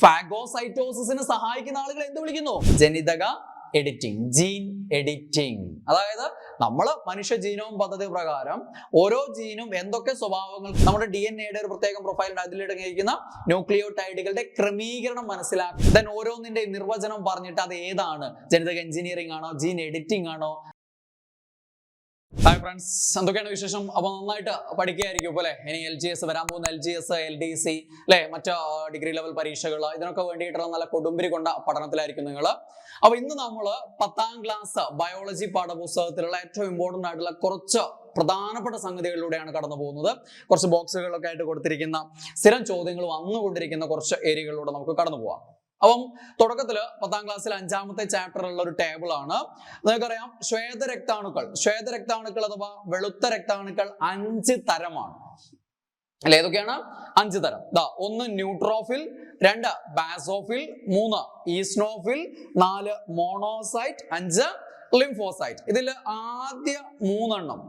ഫാഗോസൈറ്റോസിസിന് സഹായിക്കുന്ന ആളുകൾ എന്ത് വിളിക്കുന്നു? ജനിതക എഡിറ്റിംഗ്, ജീൻ എഡിറ്റിംഗ്. അതായത് നമ്മൾ മനുഷ്യ ജീനോം പദ്ധതി പ്രകാരം ഓരോ ജീനും എന്തൊക്കെ സ്വഭാവങ്ങൾ നമ്മുടെ DNA-യുടെ ഒരു പ്രത്യേക പ്രൊഫൈലുണ്ട്, അതിലടങ്ങിയിരിക്കുന്ന ന്യൂക്ലിയോടൈഡുകളുടെ ക്രമീകരണം മനസ്സിലാക്കി ദെൻ ഓരോന്നിന്റെ നിർവചനം പറഞ്ഞിട്ട് അത് ഏതാണ്, ജനിതക എഞ്ചിനീയറിംഗ് ആണോ, ജീൻ എഡിറ്റിംഗ് ആണോ. ഹായ് ഫ്രണ്ട്സ്, എന്തൊക്കെയാണ് വിശേഷം? അപ്പൊ നന്നായിട്ട് പഠിക്കുകയായിരിക്കും അല്ലെ? ഇനി LGS വരാൻ പോകുന്ന LGS, LDC അല്ലെ, മറ്റ് ഡിഗ്രി ലെവൽ പരീക്ഷകൾ, ഇതിനൊക്കെ വേണ്ടിയിട്ടുള്ള നല്ല കൊടുമ്പിരി കൊണ്ട പഠനത്തിലായിരിക്കും നിങ്ങൾ. അപ്പൊ ഇന്ന് നമ്മൾ 10ാം ക്ലാസ് ബയോളജി പാഠപുസ്തകത്തിലുള്ള ഏറ്റവും ഇമ്പോർട്ടന്റ് ആയിട്ടുള്ള കുറച്ച് പ്രധാനപ്പെട്ട സംഗതികളിലൂടെയാണ് കടന്നു പോകുന്നത്. കുറച്ച് ബോക്സുകളൊക്കെ ആയിട്ട് കൊടുത്തിരിക്കുന്ന സ്ഥിരം ചോദ്യങ്ങൾ വന്നുകൊണ്ടിരിക്കുന്ന കുറച്ച് ഏരിയകളിലൂടെ നമുക്ക് കടന്നു പോവാം. അപ്പം തുടക്കത്തില് 10ാം ക്ലാസ്സിൽ 5ാമത്തെ ചാപ്റ്ററിലുള്ള ഒരു ടേബിൾ ആണ്. നിങ്ങൾക്കറിയാം, ശ്വേതരക്താണുക്കൾ അഥവാ വെളുത്ത രക്താണുക്കൾ 5 തരമാണ് അല്ലെ? ഏതൊക്കെയാണ്? 5 തരം. 1 neutrophil, 2 basophil, 3 eosinophil, 4 monocyte, 5 lymphocyte. ഇതിൽ ആദ്യ 3 എണ്ണം,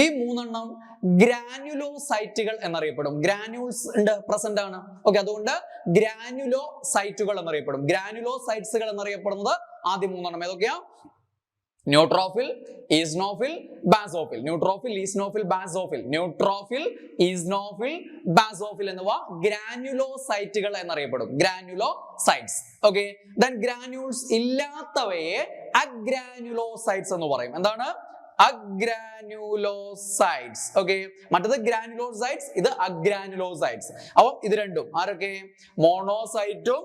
ഈ 3 എണ്ണം ഗ്രാനുലോസൈറ്റുകൾ എന്നറിയപ്പെടും. ഗ്രാനുൾസ് ഉണ്ട്, പ്രസന്റ് ആണ്. ഓക്കെ, അതുകൊണ്ട് ഗ്രാനുലോസൈറ്റുകൾ എന്നറിയപ്പെടും. ഗ്രാനുലോസൈറ്റ്സുകൾ എന്നറിയപ്പെടുന്നത് ആദ്യ 3 എണ്ണം ഏതൊക്കെയാ? Neutrophil, eosinophil, basophil. Neutrophil, eosinophil, basophil. Neutrophil, eosinophil, basophil എന്നിവ ഗ്രാനുലോസൈറ്റുകൾ എന്നറിയപ്പെടും. ഗ്രാനുലോസൈറ്റ്സ്. ഓക്കെ, ദെൻ ഗ്രാനുൾസ് ഇല്ലാത്തവയെ അഗ്രാനുലോസൈറ്റ്സ് എന്ന് പറയും. എന്താണ്? അഗ്രാനുലോസൈറ്റ്സ്. ഓക്കെ, മറ്റത് ഗ്രാനുലോസൈറ്റ്സ്, ഇത് അഗ്രാനുലോസൈറ്റ്സ്. അപ്പം ഇത് രണ്ടും ആരൊക്കെ? മോണോസൈറ്റും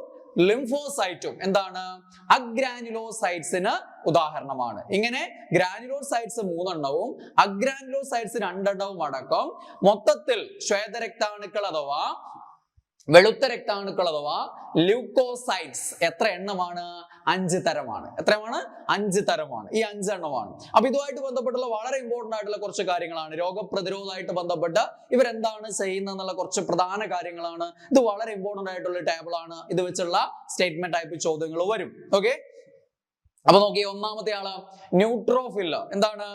ലിംഫോസൈറ്റും എന്താണ്? അഗ്രാനുലോസൈറ്റ്സിന് ഉദാഹരണമാണ്. ഇങ്ങനെ ഗ്രാനുലോസൈറ്റ്സ് 3 എണ്ണവും അഗ്രാനുലോസൈറ്റ്സ് 2 എണ്ണവും അടക്കം മൊത്തത്തിൽ ശ്വേതരക്താണുക്കൾ അഥവാ വെളുത്ത രക്താണുക്കൾ അഥവാ ല്യൂക്കോസൈറ്റ്സ് എത്ര എണ്ണമാണ്? 5 തരമാണ്. എത്രയാണ്? 5 തരമാണ്. ഈ 5 എണ്ണമാണ്. അപ്പൊ ഇതുമായിട്ട് ബന്ധപ്പെട്ടുള്ള വളരെ ഇമ്പോർട്ടന്റ് ആയിട്ടുള്ള കുറച്ച് കാര്യങ്ങളാണ്. രോഗപ്രതിരോധമായിട്ട് ബന്ധപ്പെട്ട് ഇവരെന്താണ് ചെയ്യുന്നത് എന്നുള്ള കുറച്ച് പ്രധാന കാര്യങ്ങളാണ്. ഇത് വളരെ ഇമ്പോർട്ടന്റ് ആയിട്ടുള്ള ടേബിൾ ആണ്. ഇത് വെച്ചുള്ള സ്റ്റേറ്റ്മെന്റ് ടൈപ്പ് ചോദ്യങ്ങൾ വരും. ഓക്കെ, അപ്പൊ നോക്കിയേ, ഒന്നാമത്തെ ആള് ന്യൂട്രോഫിൽ. എന്താണ്?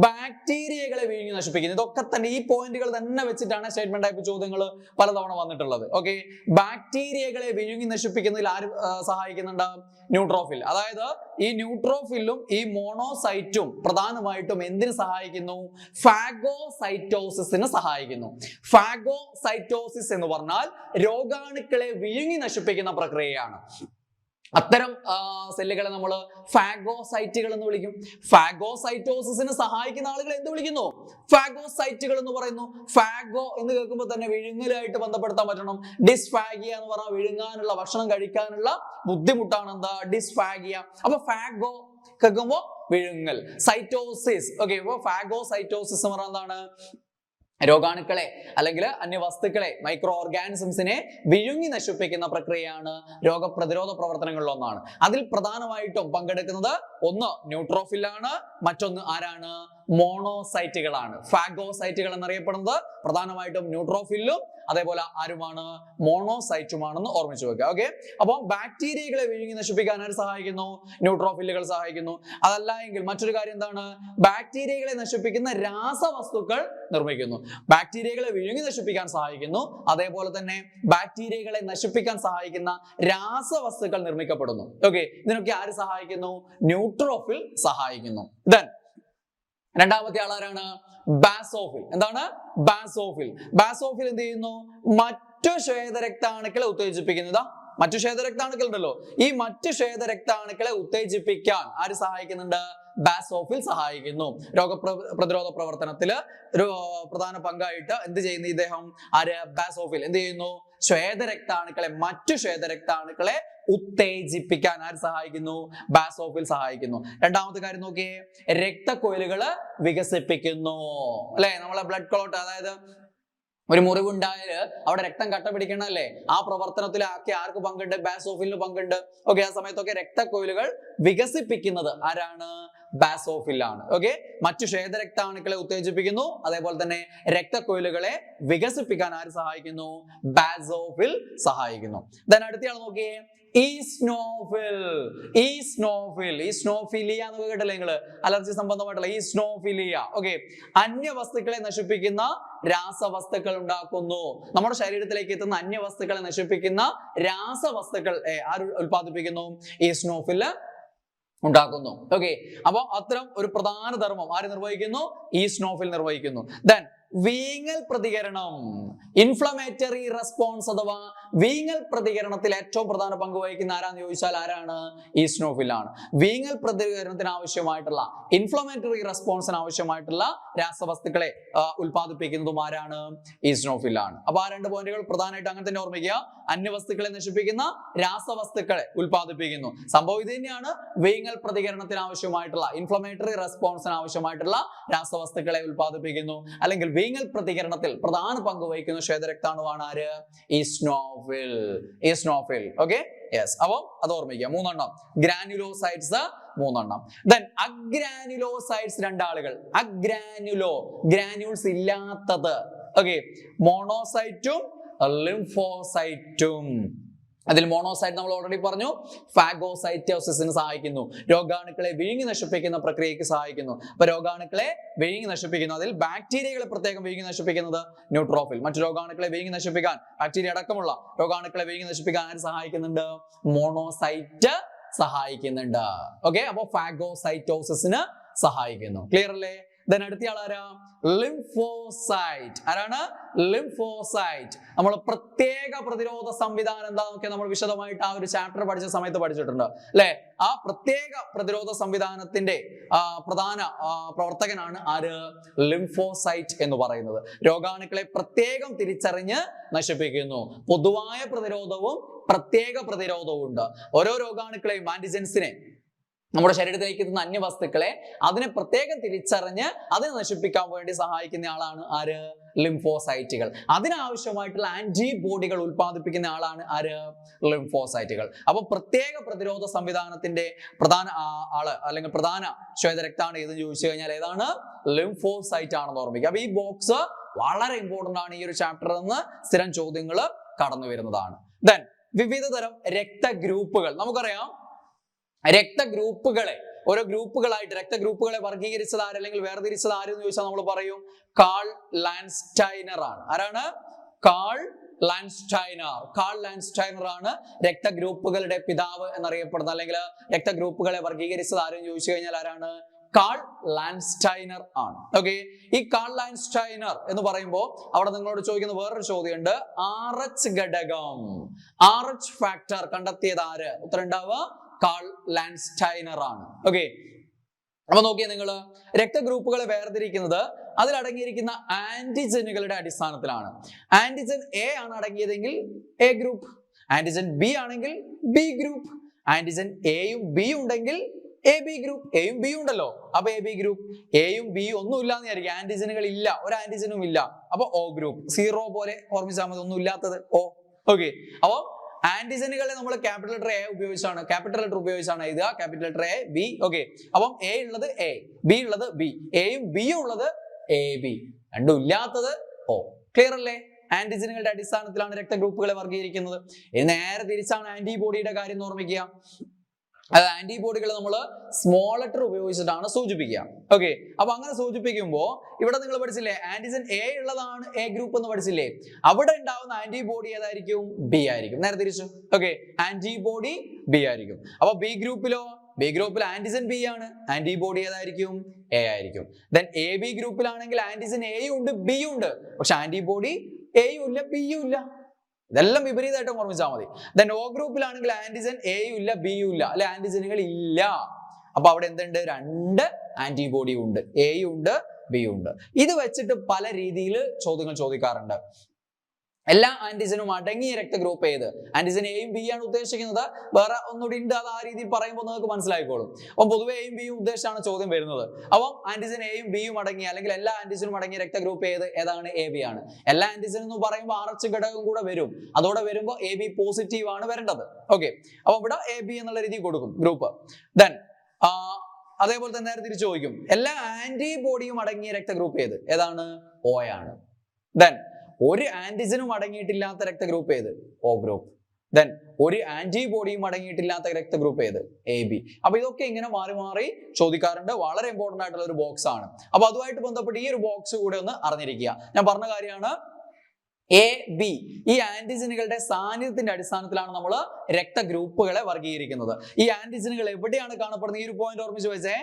ബാക്ടീരിയകളെ വിഴുങ്ങി നശിപ്പിക്കുന്നത്. ഇതൊക്കെ തന്നെ ഈ പോയിന്റുകൾ തന്നെ വെച്ചിട്ടാണ് സ്റ്റേറ്റ്മെന്റ് ടൈപ്പ് ചോദ്യങ്ങൾ പലതവണ വന്നിട്ടുള്ളത്. ഓക്കെ, ബാക്ടീരിയകളെ വിഴുങ്ങി നശിപ്പിക്കുന്നതിൽ ആര് സഹായിക്കുന്നുണ്ട്? ന്യൂട്രോഫിൽ. അതായത് ഈ ന്യൂട്രോഫിലും ഈ മോണോസൈറ്റും പ്രധാനമായിട്ടും എന്തിനു സഹായിക്കുന്നു? ഫാഗോസൈറ്റോസിസിന് സഹായിക്കുന്നു. ഫാഗോസൈറ്റോസിസ് എന്ന് പറഞ്ഞാൽ രോഗാണുക്കളെ വിഴുങ്ങി നശിപ്പിക്കുന്ന പ്രക്രിയയാണ്. അത്തരം സെല്ലുകളെ നമ്മൾ ഫാഗോസൈറ്റുകൾ എന്ന് വിളിക്കും. ഫാഗോസൈറ്റോസിസിന് സഹായിക്കുന്ന ആളുകൾ എന്ത് വിളിക്കുന്നു? ഫാഗോസൈറ്റുകൾ എന്ന് പറയുന്നു. ഫാഗോ എന്ന് കേൾക്കുമ്പോൾ തന്നെ വിഴുങ്ങലുമായിട്ട് ബന്ധപ്പെടുത്താൻ പറ്റണം. ഡിസ്ഫാഗിയ എന്ന് പറഞ്ഞാൽ വിഴുങ്ങാനുള്ള, ഭക്ഷണം കഴിക്കാനുള്ള ബുദ്ധിമുട്ടാണ് എന്താ? ഡിസ്ഫാഗിയ. അപ്പൊ ഫാഗോ കേൾക്കുമ്പോ വിഴുങ്ങൽ. സൈറ്റോസിസ്. ഓക്കെ, അപ്പൊ ഫാഗോസൈറ്റോസിസ് എന്ന് പറഞ്ഞാൽ എന്താണ്? രോഗാണുക്കളെ അല്ലെങ്കിൽ അന്യവസ്തുക്കളെ, മൈക്രോ ഓർഗാനിസംസിനെ വിഴുങ്ങി നശിപ്പിക്കുന്ന പ്രക്രിയയാണ് രോഗപ്രതിരോധ പ്രവർത്തനങ്ങളിൽ ഒന്നാണ്. അതിൽ പ്രധാനമായിട്ടും പങ്കെടുക്കുന്നത് ഒന്ന് ന്യൂട്രോഫിലാണ്, മറ്റൊന്ന് ആരാണ്? മോണോസൈറ്റുകളാണ്. ഫാഗോസൈറ്റുകൾ എന്നറിയപ്പെടുന്നത് പ്രധാനമായിട്ടും ന്യൂട്രോഫിലും അതേപോലെ ആരുമാണ്? മോണോസൈറ്റുമാണെന്ന് ഓർമ്മിച്ചു വെക്കുക. ഓക്കെ, അപ്പോൾ ബാക്ടീരിയകളെ വിഴുങ്ങി നശിപ്പിക്കാൻ ആര് സഹായിക്കുന്നു? ന്യൂട്രോഫിലുകൾ സഹായിക്കുന്നു. അതല്ല എങ്കിൽ മറ്റൊരു കാര്യം എന്താണ്? ബാക്ടീരിയകളെ നശിപ്പിക്കുന്ന രാസവസ്തുക്കൾ നിർമ്മിക്കുന്നു. ബാക്ടീരിയകളെ വിഴുങ്ങി നശിപ്പിക്കാൻ സഹായിക്കുന്നു, അതേപോലെ തന്നെ ബാക്ടീരിയകളെ നശിപ്പിക്കാൻ സഹായിക്കുന്ന രാസവസ്തുക്കൾ നിർമ്മിക്കപ്പെടുന്നു. ഓക്കെ, ഇതിനൊക്കെ ആര് സഹായിക്കുന്നു? ന്യൂട്രോഫിൽ സഹായിക്കുന്നു. ദെൻ രണ്ടാമത്തെ ആളാരാണ്? ബാസോഫിൽ. എന്താണ്? ബാസോഫിൽ. ബാസോഫിൽ എന്ത് ചെയ്യുന്നു? മറ്റു ശ്വേതരക്താണുക്കളെ ഉത്തേജിപ്പിക്കുന്നതാ. മറ്റു ശ്വേതരക്താണുക്കൾ ഉണ്ടല്ലോ, ഈ മറ്റു ശ്വേതരക്താണുക്കളെ ഉത്തേജിപ്പിക്കാൻ ആര് സഹായിക്കുന്നുണ്ട്? ബാസോഫിൽ സഹായിക്കുന്നു. രോഗപ്രതിരോധ പ്രവർത്തനത്തില് ഒരു പ്രധാന പങ്കായിട്ട് എന്ത് ചെയ്യുന്നു ഇദ്ദേഹം? ആര്? ബാസോഫിൽ എന്ത് ചെയ്യുന്നു? ശ്വേതരക്താണുക്കളെ, മറ്റു ശ്വേതരക്താണുക്കളെ ഉത്തേജിപ്പിക്കാൻ ആര് സഹായിക്കുന്നു? ബാസോഫിൽ സഹായിക്കുന്നു. രണ്ടാമത്തെ കാര്യം നോക്കിയേ, രക്തക്കൊഴലുകള് വികസിപ്പിക്കുന്നു അല്ലെ? നമ്മളെ ബ്ലഡ് ക്ലോട്ട്, അതായത് ഒരു മുറിവുണ്ടായാല് അവിടെ രക്തം കട്ട പിടിക്കണല്ലേ, ആ പ്രവർത്തനത്തിൽ ആർക്ക് പങ്കുണ്ട്? ബാസോഫിലിന് പങ്കുണ്ട്. ഓക്കെ, ആ സമയത്തൊക്കെ രക്തക്കൊഴലുകൾ വികസിപ്പിക്കുന്നത് ആരാണ്? ബാസോഫിൽ ആണ്. ഓക്കെ, മറ്റു ശ്വേതരക്താണുക്കളെ ഉത്തേജിപ്പിക്കുന്നു, അതേപോലെ തന്നെ രക്തക്കുഴലുകളെ വികസിപ്പിക്കാൻ ആര് സഹായിക്കുന്നു? ബാസോഫിൽ സഹായിക്കുന്നു. ദെൻ അടുത്തയാൾ നോക്കിയേ, ഈസ്നോഫിൽ. ഈസ്നോഫിലിയ എന്നൊക്കെ കേട്ടില്ലേ നിങ്ങള്? അലർജി സംബന്ധമായിട്ടുള്ള ഈസ്നോഫിലിയ. ഓക്കെ, അന്യവസ്തുക്കളെ നശിപ്പിക്കുന്ന രാസവസ്തുക്കൾ ഉണ്ടാക്കുന്നു. നമ്മുടെ ശരീരത്തിലേക്ക് എത്തുന്ന അന്യവസ്തുക്കളെ നശിപ്പിക്കുന്ന രാസവസ്തുക്കൾ ആര് ഉൽപ്പാദിപ്പിക്കുന്നു? ഈസ്നോഫിൽ ഉണ്ടാക്കുന്നു. ഓക്കെ, അപ്പൊ അത്തരം ഒരു പ്രധാന ധർമ്മം ആര് നിർവഹിക്കുന്നു? ഈസ്നോഫിൽ നിർവഹിക്കുന്നു. ദെൻ വീങ്ങൽ പ്രതികരണം, ഇൻഫ്ലമേറ്ററി റെസ്പോൺസ് അഥവാ വീങ്ങൽ പ്രതികരണത്തിൽ ഏറ്റവും പ്രധാന പങ്ക് വഹിക്കുന്ന ആരാന്ന് ചോദിച്ചാൽ ആരാണ്? ഈസ്നോഫിൽ ആണ്. വീങ്ങൽ പ്രതികരണത്തിന് ആവശ്യമായിട്ടുള്ള, ഇൻഫ്ലമേറ്ററി റെസ്പോൺസിന് ആവശ്യമായിട്ടുള്ള രാസവസ്തുക്കളെ ഉൽപ്പാദിപ്പിക്കുന്നതും ആരാണ്? ഈസ്നോഫിൽ ആണ്. അപ്പൊ ആ രണ്ട് പോയിന്റുകൾ പ്രധാനമായിട്ട് അങ്ങനെ തന്നെ ഓർമ്മിക്കുക. അന്യവസ്തുക്കളെ നശിപ്പിക്കുന്ന രാസവസ്തുക്കളെ ഉൽപ്പാദിപ്പിക്കുന്നു. സംഭവം ഇത് തന്നെയാണ്. വീങ്ങൽ പ്രതികരണത്തിന് ആവശ്യമായിട്ടുള്ള, ഇൻഫ്ലമേറ്ററി റെസ്പോൺസിന് ആവശ്യമായിട്ടുള്ള രാസവസ്തുക്കളെ ഉൽപ്പാദിപ്പിക്കുന്നു. അല്ലെങ്കിൽ വീങ്ങൽ പ്രതികരണത്തിൽ പ്രധാന പങ്ക് വഹിക്കുന്ന ശ്വേതരക്താണുവാണ് ആര്? ഈസ്നോഫിൽ. Okay, yes. അപ്പൊ അത് ഓർമ്മിക്കുക. 3 എണ്ണം. ഗ്രാനുലോസൈറ്റ്സ് 3 എണ്ണം. ദെൻ അഗ്രാനുലോസൈറ്റ്സ് 2 ആളുകൾ. ഗ്രാന്യൂൾസ് ഇല്ലാത്തത്. ഓക്കെ, മോണോസൈറ്റും ലിംഫോസൈറ്റും. അതിൽ മോണോസൈറ്റ് നമ്മൾ ഓൾറെഡി പറഞ്ഞു, ഫാഗോസൈറ്റോസിസിന് സഹായിക്കുന്നു, രോഗാണുക്കളെ വിഴുങ്ങി നശിപ്പിക്കുന്ന പ്രക്രിയയ്ക്ക് സഹായിക്കുന്നു. അപ്പൊ രോഗാണുക്കളെ വിഴുങ്ങി നശിപ്പിക്കുന്നു. അതിൽ ബാക്ടീരിയകളെ പ്രത്യേകം വിഴുങ്ങി നശിപ്പിക്കുന്നത് ന്യൂട്രോഫിൽ. മറ്റു രോഗാണുക്കളെ വിഴുങ്ങി നശിപ്പിക്കാൻ, ബാക്ടീരിയ അടക്കമുള്ള രോഗാണുക്കളെ വിഴുങ്ങി നശിപ്പിക്കാൻ ആര് സഹായിക്കുന്നുണ്ട്? മോണോസൈറ്റ് സഹായിക്കുന്നുണ്ട്. ഓക്കെ, അപ്പൊ ഫാഗോസൈറ്റോസിസിന് സഹായിക്കുന്നു. ക്ലിയർ അല്ലേ? ദെൻ അടുത്തയാൾ ആരാ? ലിംഫോസൈറ്റ്. ആരാണ്? ലിംഫോസൈറ്റ്. നമ്മൾ പ്രത്യേക പ്രതിരോധ സംവിധാനം എന്താന്നൊക്കെ നമ്മൾ വിശദമായിട്ട് ആ ഒരു ചാപ്റ്റർ പഠിച്ച സമയത്ത് പഠിച്ചിട്ടുണ്ട് അല്ലെ? ആ പ്രത്യേക പ്രതിരോധ സംവിധാനത്തിന്റെ പ്രധാന പ്രവർത്തകനാണ് ആര്? ലിംഫോസൈറ്റ് എന്ന് പറയുന്നത്. രോഗാണുക്കളെ പ്രത്യേകം തിരിച്ചറിഞ്ഞ് നശിപ്പിക്കുന്നു. പൊതുവായ പ്രതിരോധവും പ്രത്യേക പ്രതിരോധവും ഉണ്ട്. ഓരോ രോഗാണുക്കളെയും, ആന്റിജൻസിനെ, നമ്മുടെ ശരീരത്തിലേക്ക് എത്തുന്ന അന്യവസ്തുക്കളെ അതിനെ പ്രത്യേകം തിരിച്ചറിഞ്ഞ് അതിനെ നശിപ്പിക്കാൻ വേണ്ടി സഹായിക്കുന്ന ആളാണ് ആര്? ലിംഫോസൈറ്റുകൾ. അതിനാവശ്യമായിട്ടുള്ള ആന്റിബോഡികൾ ഉൽപ്പാദിപ്പിക്കുന്ന ആളാണ് ആര്? ലിംഫോസൈറ്റുകൾ. അപ്പൊ പ്രത്യേക പ്രതിരോധ സംവിധാനത്തിന്റെ പ്രധാന ആള് അല്ലെങ്കിൽ പ്രധാന ശ്വേതരക്താണ് ഏതെന്ന് ചോദിച്ചു കഴിഞ്ഞാൽ ഏതാണ്? ലിംഫോസൈറ്റ് ആണെന്ന് ഓർമ്മിക്കുക. അപ്പൊ ഈ ബോക്സ് വളരെ ഇമ്പോർട്ടന്റ് ആണ്. ഈ ഒരു ചാപ്റ്ററിൽ നിന്ന് സ്ഥിരം ചോദ്യങ്ങൾ കടന്നു വരുന്നതാണ്. ദെൻ വിവിധ തരം രക്തഗ്രൂപ്പുകൾ. നമുക്കറിയാം രക്തഗ്രൂപ്പുകളെ, ഓരോ ഗ്രൂപ്പുകളായിട്ട് രക്തഗ്രൂപ്പുകളെ വർഗീകരിച്ചത് ആര് അല്ലെങ്കിൽ വേർതിരിച്ചത് ആരെന്ന് ചോദിച്ചാൽ നമ്മൾ പറയും കാൾ ലാൻസ്റ്റൈനർ ആണ്. ആരാണ്? കാൾ ലാൻസ്റ്റൈനർ ആണ് രക്തഗ്രൂപ്പുകളുടെ പിതാവ് എന്നറിയപ്പെടുന്നത്. അല്ലെങ്കിൽ രക്തഗ്രൂപ്പുകളെ വർഗീകരിച്ചത് ആരെന്ന് ചോദിച്ചു കഴിഞ്ഞാൽ ആരാണ്? കാൾ ലാൻസ്റ്റൈനർ ആണ്. ഓക്കെ, ഈ കാൾ ലാൻസ്റ്റൈനർ എന്ന് പറയുമ്പോൾ അവിടെ നിങ്ങളോട് ചോദിക്കുന്ന വേറൊരു ചോദ്യമുണ്ട്. RH ഘടകം, RH ഫാക്ടർ കണ്ടെത്തിയത് ആര്? ഉത്തരം ഉണ്ടാവുക കാൾ ലാൻസ്റ്റൈനർ ആണ്. ഓക്കെ, അപ്പൊ നോക്കിയേ നിങ്ങൾ, രക്തഗ്രൂപ്പുകളെ വേർതിരിക്കുന്നത് അതിലടങ്ങിയിരിക്കുന്ന ആന്റിജനുകളുടെ അടിസ്ഥാനത്തിലാണ്. ആന്റിജൻ എ ആണ് അടങ്ങിയതെങ്കിൽ എ ഗ്രൂപ്പ്, ആന്റിജൻ ബി ആണെങ്കിൽ ബി ഗ്രൂപ്പ്, ആന്റിജൻ എയും ബിയും ഉണ്ടെങ്കിൽ എ ബി ഗ്രൂപ്പ്. എയും ബിയും ഉണ്ടല്ലോ, അപ്പൊ എ ബി ഗ്രൂപ്പ്. എയും ബിയും ഒന്നും ഇല്ലാന്ന് വിചാരിക്കും, ആന്റിജനുകൾ ഇല്ല, ഒരു ആന്റിജനും ഇല്ല, അപ്പൊ ഒ ഗ്രൂപ്പ്. 0 പോലെ ഓർമ്മിച്ചാൽ മതി, ഒന്നും ഇല്ലാത്തത് ഒ. ഓക്കെ, അപ്പൊ ആന്റിജനുകളെ നമ്മൾ ക്യാപിറ്റൽ ലെറ്റർ എ ഉപയോഗിച്ചാണ്, ക്യാപിറ്റൽ ലെറ്റർ ഉപയോഗിച്ചാണ് എഴുതുക. Capital letter A B. Okay, അപ്പം എ ഉള്ളത് എ, ബി ഉള്ളത് ബി, എയും ബിയും ഉള്ളത് എ ബി, രണ്ടും ഇല്ലാത്തത് ഒ. ക്ലിയർ അല്ലേ? ആന്റിജനുകളുടെ അടിസ്ഥാനത്തിലാണ് രക്തഗ്രൂപ്പുകളെ വർഗീകരിക്കുന്നത്. നേരെ തിരിച്ചാണ് ആന്റിബോഡിയുടെ കാര്യം ഓർമ്മിക്കുക. അത് ആന്റിബോഡികൾ നമ്മൾ സ്മോൾ ലെറ്റർ ഉപയോഗിച്ചിട്ടാണ് സൂചിപ്പിക്കുക. ഓക്കെ, അപ്പൊ അങ്ങനെ സൂചിപ്പിക്കുമ്പോൾ ഇവിടെ നിങ്ങൾ പഠിച്ചില്ലേ ആന്റിജൻ എ ഉള്ളതാണ് എ ഗ്രൂപ്പ് എന്ന് പഠിച്ചില്ലേ? അവിടെ ഉണ്ടാവുന്ന ആന്റിബോഡി ഏതായിരിക്കും? ബി ആയിരിക്കും. നേരെ തിരിച്ചു. ഓക്കെ, ആന്റിബോഡി ബി ആയിരിക്കും. അപ്പൊ ബി ഗ്രൂപ്പിലോ? ബി ഗ്രൂപ്പിൽ ആന്റിജൻ ബി ആണ്, ആന്റിബോഡി ഏതായിരിക്കും? എ ആയിരിക്കും. ദെൻ എ ബി ഗ്രൂപ്പിലാണെങ്കിൽ ആന്റിജൻ എയും ഉണ്ട് ബിയും ഉണ്ട്, പക്ഷെ ആന്റിബോഡി എയും ഇല്ല ബിയും ഇല്ല. ഇതെല്ലാം വിപരീതമായിട്ട് ഓർമ്മിച്ചാൽ മതി. ദെൻ ഒ ഗ്രൂപ്പിലാണെങ്കിൽ ആന്റിജൻ എയും ഇല്ല ബിയും ഇല്ല, അല്ലെ? ആന്റിജനുകൾ ഇല്ല. അപ്പൊ അവിടെ എന്തുണ്ട്? 2 ആന്റിബോഡി ഉണ്ട്, എയും ഉണ്ട് ബിയും ഉണ്ട്. ഇത് വെച്ചിട്ട് പല രീതിയിൽ ചോദ്യങ്ങൾ ചോദിക്കാറുണ്ട്. എല്ലാ ആന്റിജനും അടങ്ങിയ രക്തഗ്രൂപ്പ് ഏത്? ആന്റിജൻ എയും ബി ആണ് ഉദ്ദേശിക്കുന്നത്, വേറെ ഒന്നുകൂടി ഉണ്ട്, അത് ആ രീതിയിൽ പറയുമ്പോൾ നിങ്ങൾക്ക് മനസ്സിലായിക്കോളും. അപ്പം പൊതുവെ എയും ബിയും ഉദ്ദേശിച്ചാണ് ചോദ്യം വരുന്നത്. അപ്പം ആന്റിജൻ എയും ബിയും അടങ്ങിയ അല്ലെങ്കിൽ എല്ലാ ആന്റിജനും അടങ്ങിയ രക്തഗ്രൂപ്പ് ഏതാണ്? എ ബി ആണ്. എല്ലാ ആന്റിജൻ എന്ന് പറയുമ്പോൾ RH ഘടകം കൂടെ വരും, അതോടെ വരുമ്പോൾ എ ബി പോസിറ്റീവ് ആണ് വരേണ്ടത്. ഓക്കെ, അപ്പൊ ഇവിടെ എ ബി എന്നുള്ള രീതി കൊടുക്കും ഗ്രൂപ്പ്. ദെൻ അതേപോലെ തന്നെ നേരെ തിരിച്ചു ചോദിക്കും, എല്ലാ ആന്റിബോഡിയും അടങ്ങിയ രക്തഗ്രൂപ്പ് ഏതാണ്? O ആണ്. ദെൻ ഒരു ആന്റിജനും അടങ്ങിയിട്ടില്ലാത്ത രക്തഗ്രൂപ്പ് O ഗ്രൂപ്പ്. ദെൻ ഒരു ആന്റിബോഡിയും അടങ്ങിയിട്ടില്ലാത്ത രക്തഗ്രൂപ്പ് AB. അപ്പൊ ഇതൊക്കെ ഇങ്ങനെ മാറി മാറി ചോദിക്കാറുണ്ട്. വളരെ ഇമ്പോർട്ടന്റ് ആയിട്ടുള്ള ഒരു ബോക്സ് ആണ്. അപ്പൊ അതുമായിട്ട് ബന്ധപ്പെട്ട് ഈ ഒരു ബോക്സ് കൂടെ ഒന്ന് അറിഞ്ഞിരിക്കുക. ഞാൻ പറഞ്ഞ കാര്യമാണ് AB. ഈ ആന്റിജനുകളുടെ സാന്നിധ്യത്തിന്റെ അടിസ്ഥാനത്തിലാണ് നമ്മൾ രക്തഗ്രൂപ്പുകളെ വർഗീകരിക്കുന്നത്. ഈ ആന്റിജനുകൾ എവിടെയാണ് കാണപ്പെടുന്നത്? ഈ ഒരു പോയിന്റ് ഓർമ്മിച്ച് വെച്ചേ,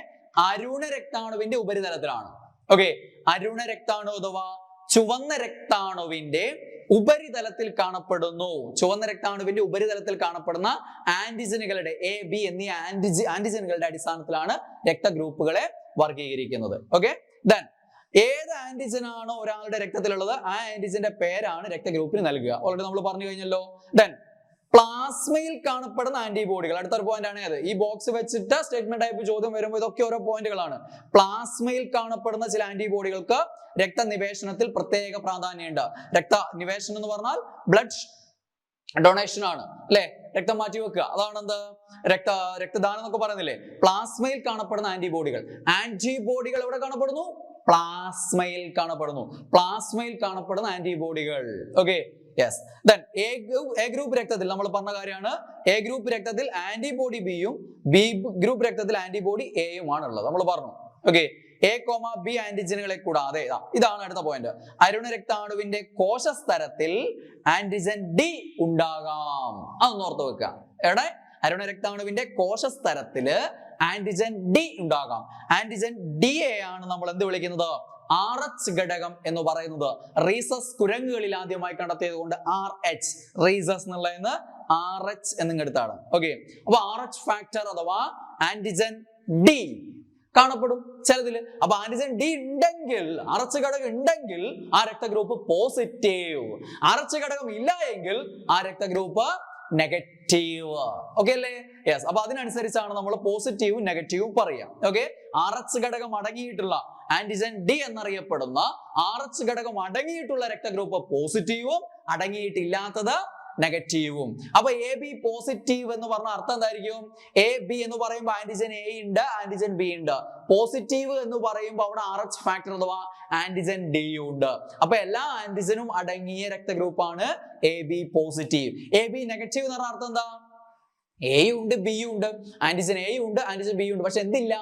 അരുണ രക്താണുവിന്റെ ഉപരിതലത്തിലാണ്. ഓക്കെ, അരുണ രക്താണു അഥവാ ചുവന്ന രക്താണുവിന്റെ ഉപരിതലത്തിൽ കാണപ്പെടുന്നു. ചുവന്ന രക്താണുവിന്റെ ഉപരിതലത്തിൽ കാണപ്പെടുന്ന ആന്റിജനുകളുടെ AB എന്നീ ആന്റിജനുകളുടെ അടിസ്ഥാനത്തിലാണ് രക്തഗ്രൂപ്പുകളെ വർഗീകരിക്കുന്നത്. ഓക്കെ, ദെൻ ഏത് ആന്റിജൻ ആണോ ഒരാളുടെ രക്തത്തിലുള്ളത് ആ ആന്റിജന്റെ പേരാണ് രക്തഗ്രൂപ്പിന് നൽകുക. ഓൾറെഡി നമ്മൾ പറഞ്ഞു കഴിഞ്ഞല്ലോ. ദെൻ പ്ലാസ്മയിൽ കാണപ്പെടുന്ന ആന്റിബോഡികൾ, അടുത്തൊരു പോയിന്റ് ആണ് അത്. ഈ ബോക്സ് വെച്ചിട്ട് സ്റ്റേറ്റ്മെന്റ് ടൈപ്പ് ചോദ്യം വരുമ്പോൾ ഇതൊക്കെ ഓരോ പോയിന്റുകളാണ്. പ്ലാസ്മയിൽ കാണപ്പെടുന്ന ചില ആന്റിബോഡികൾക്ക് രക്തനിവേശനത്തിൽ പ്രത്യേക പ്രാധാന്യമുണ്ട്. രക്തനിവേശനം എന്ന് പറഞ്ഞാൽ ബ്ലഡ് ഡൊണേഷൻ ആണ്, അല്ലെ? രക്തം മാറ്റി വെക്കുക, അതാണ് എന്ത്? രക്തദാനം എന്നൊക്കെ പറയുന്നില്ലേ? പ്ലാസ്മയിൽ കാണപ്പെടുന്ന ആന്റിബോഡികൾ എവിടെ കാണപ്പെടുന്നു? പ്ലാസ്മയിൽ കാണപ്പെടുന്ന ആന്റിബോഡികൾ. Okay, yes. Then A group രക്തത്തിൽ നമ്മൾ പറഞ്ഞ കാര്യമാണ്, എ ഗ്രൂപ്പ് രക്തത്തിൽ ആന്റിബോഡി ബിയും ബി ഗ്രൂപ്പ് രക്തത്തിൽ ആന്റിബോഡി എയും ആണ് ഉള്ളത്, നമ്മൾ പറഞ്ഞു. ഓക്കെ, A,B ആന്റിജനുകളെ കൂടാതെ ഇതാണ് അടുത്ത പോയിന്റ്. അരുണ രക്താണുവിന്റെ കോശസ്തരത്തിൽ ആന്റിജൻ D ഉണ്ടാകാം. അതൊന്ന് ഓർത്ത് വെക്കുക. എവിടെ? അരുണ രക്താണുവിന്റെ കോശസ്തരത്തില് ആന്റിജൻ D ഉണ്ടാകാം. ആന്റിജൻ D ആണ് നമ്മൾ എന്ത് വിളിക്കുന്നത്? RH ഘടകം എന്ന് പറയുന്നത്. റീസസ് കുരങ്ങുകളിൽ ആദ്യമായി കണ്ടെത്തിയത് കൊണ്ട് RH, റീസസ് എന്നുള്ളതെന്ന് RH എന്നിങ്ങടുത്താണ്. ഓക്കെ, അപ്പൊ RH ഫാക്ടർ അഥവാ ആന്റിജൻ D കാണപ്പെടും ചിലതില്. അപ്പൊ ആന്റിജൻ D ഉണ്ടെങ്കിൽ, RH ഘടകം ഉണ്ടെങ്കിൽ ആ രക്തഗ്രൂപ്പ് പോസിറ്റീവ്. RH ഘടകം ഇല്ല എങ്കിൽ ആ രക്തഗ്രൂപ്പ് നെഗറ്റീവ്. ഓക്കെ അല്ലേ? യെസ്. അപ്പൊ അതിനനുസരിച്ചാണ് നമ്മൾ പോസിറ്റീവും നെഗറ്റീവും പറയാം. ഓക്കെ, RH ഘടകം അടങ്ങിയിട്ടുള്ള ആന്റിജൻ D എന്നറിയപ്പെടുന്ന RH ഘടകം അടങ്ങിയിട്ടുള്ള രക്തഗ്രൂപ്പ് പോസിറ്റീവും അടങ്ങിയിട്ടില്ലാത്തത് നെഗറ്റീവും. അപ്പൊ AB പോസിറ്റീവ് എന്ന് പറഞ്ഞ അർത്ഥം എന്തായിരിക്കും? AB എന്ന് പറയുമ്പോൾ ആന്റിജൻ A ഉണ്ട്, ആന്റിജൻ B ഉണ്ട്. പോസിറ്റീവ് എന്ന് പറയുമ്പോൾ അവിടെ RH ഫാക്ടർ അഥവാ ആന്റിജൻ D ഉണ്ട്. അപ്പൊ എല്ലാ ആന്റിജനും അടങ്ങിയ രക്തഗ്രൂപ്പാണ് AB പോസിറ്റീവ്. AB നെഗറ്റീവ് എന്ന് പറഞ്ഞ അർത്ഥം എന്താ? A ഉണ്ട്, B ഉണ്ട്, ആന്റിജൻ A ഉണ്ട്, ആന്റിജൻ B ഉണ്ട്, പക്ഷെ എന്തില്ല?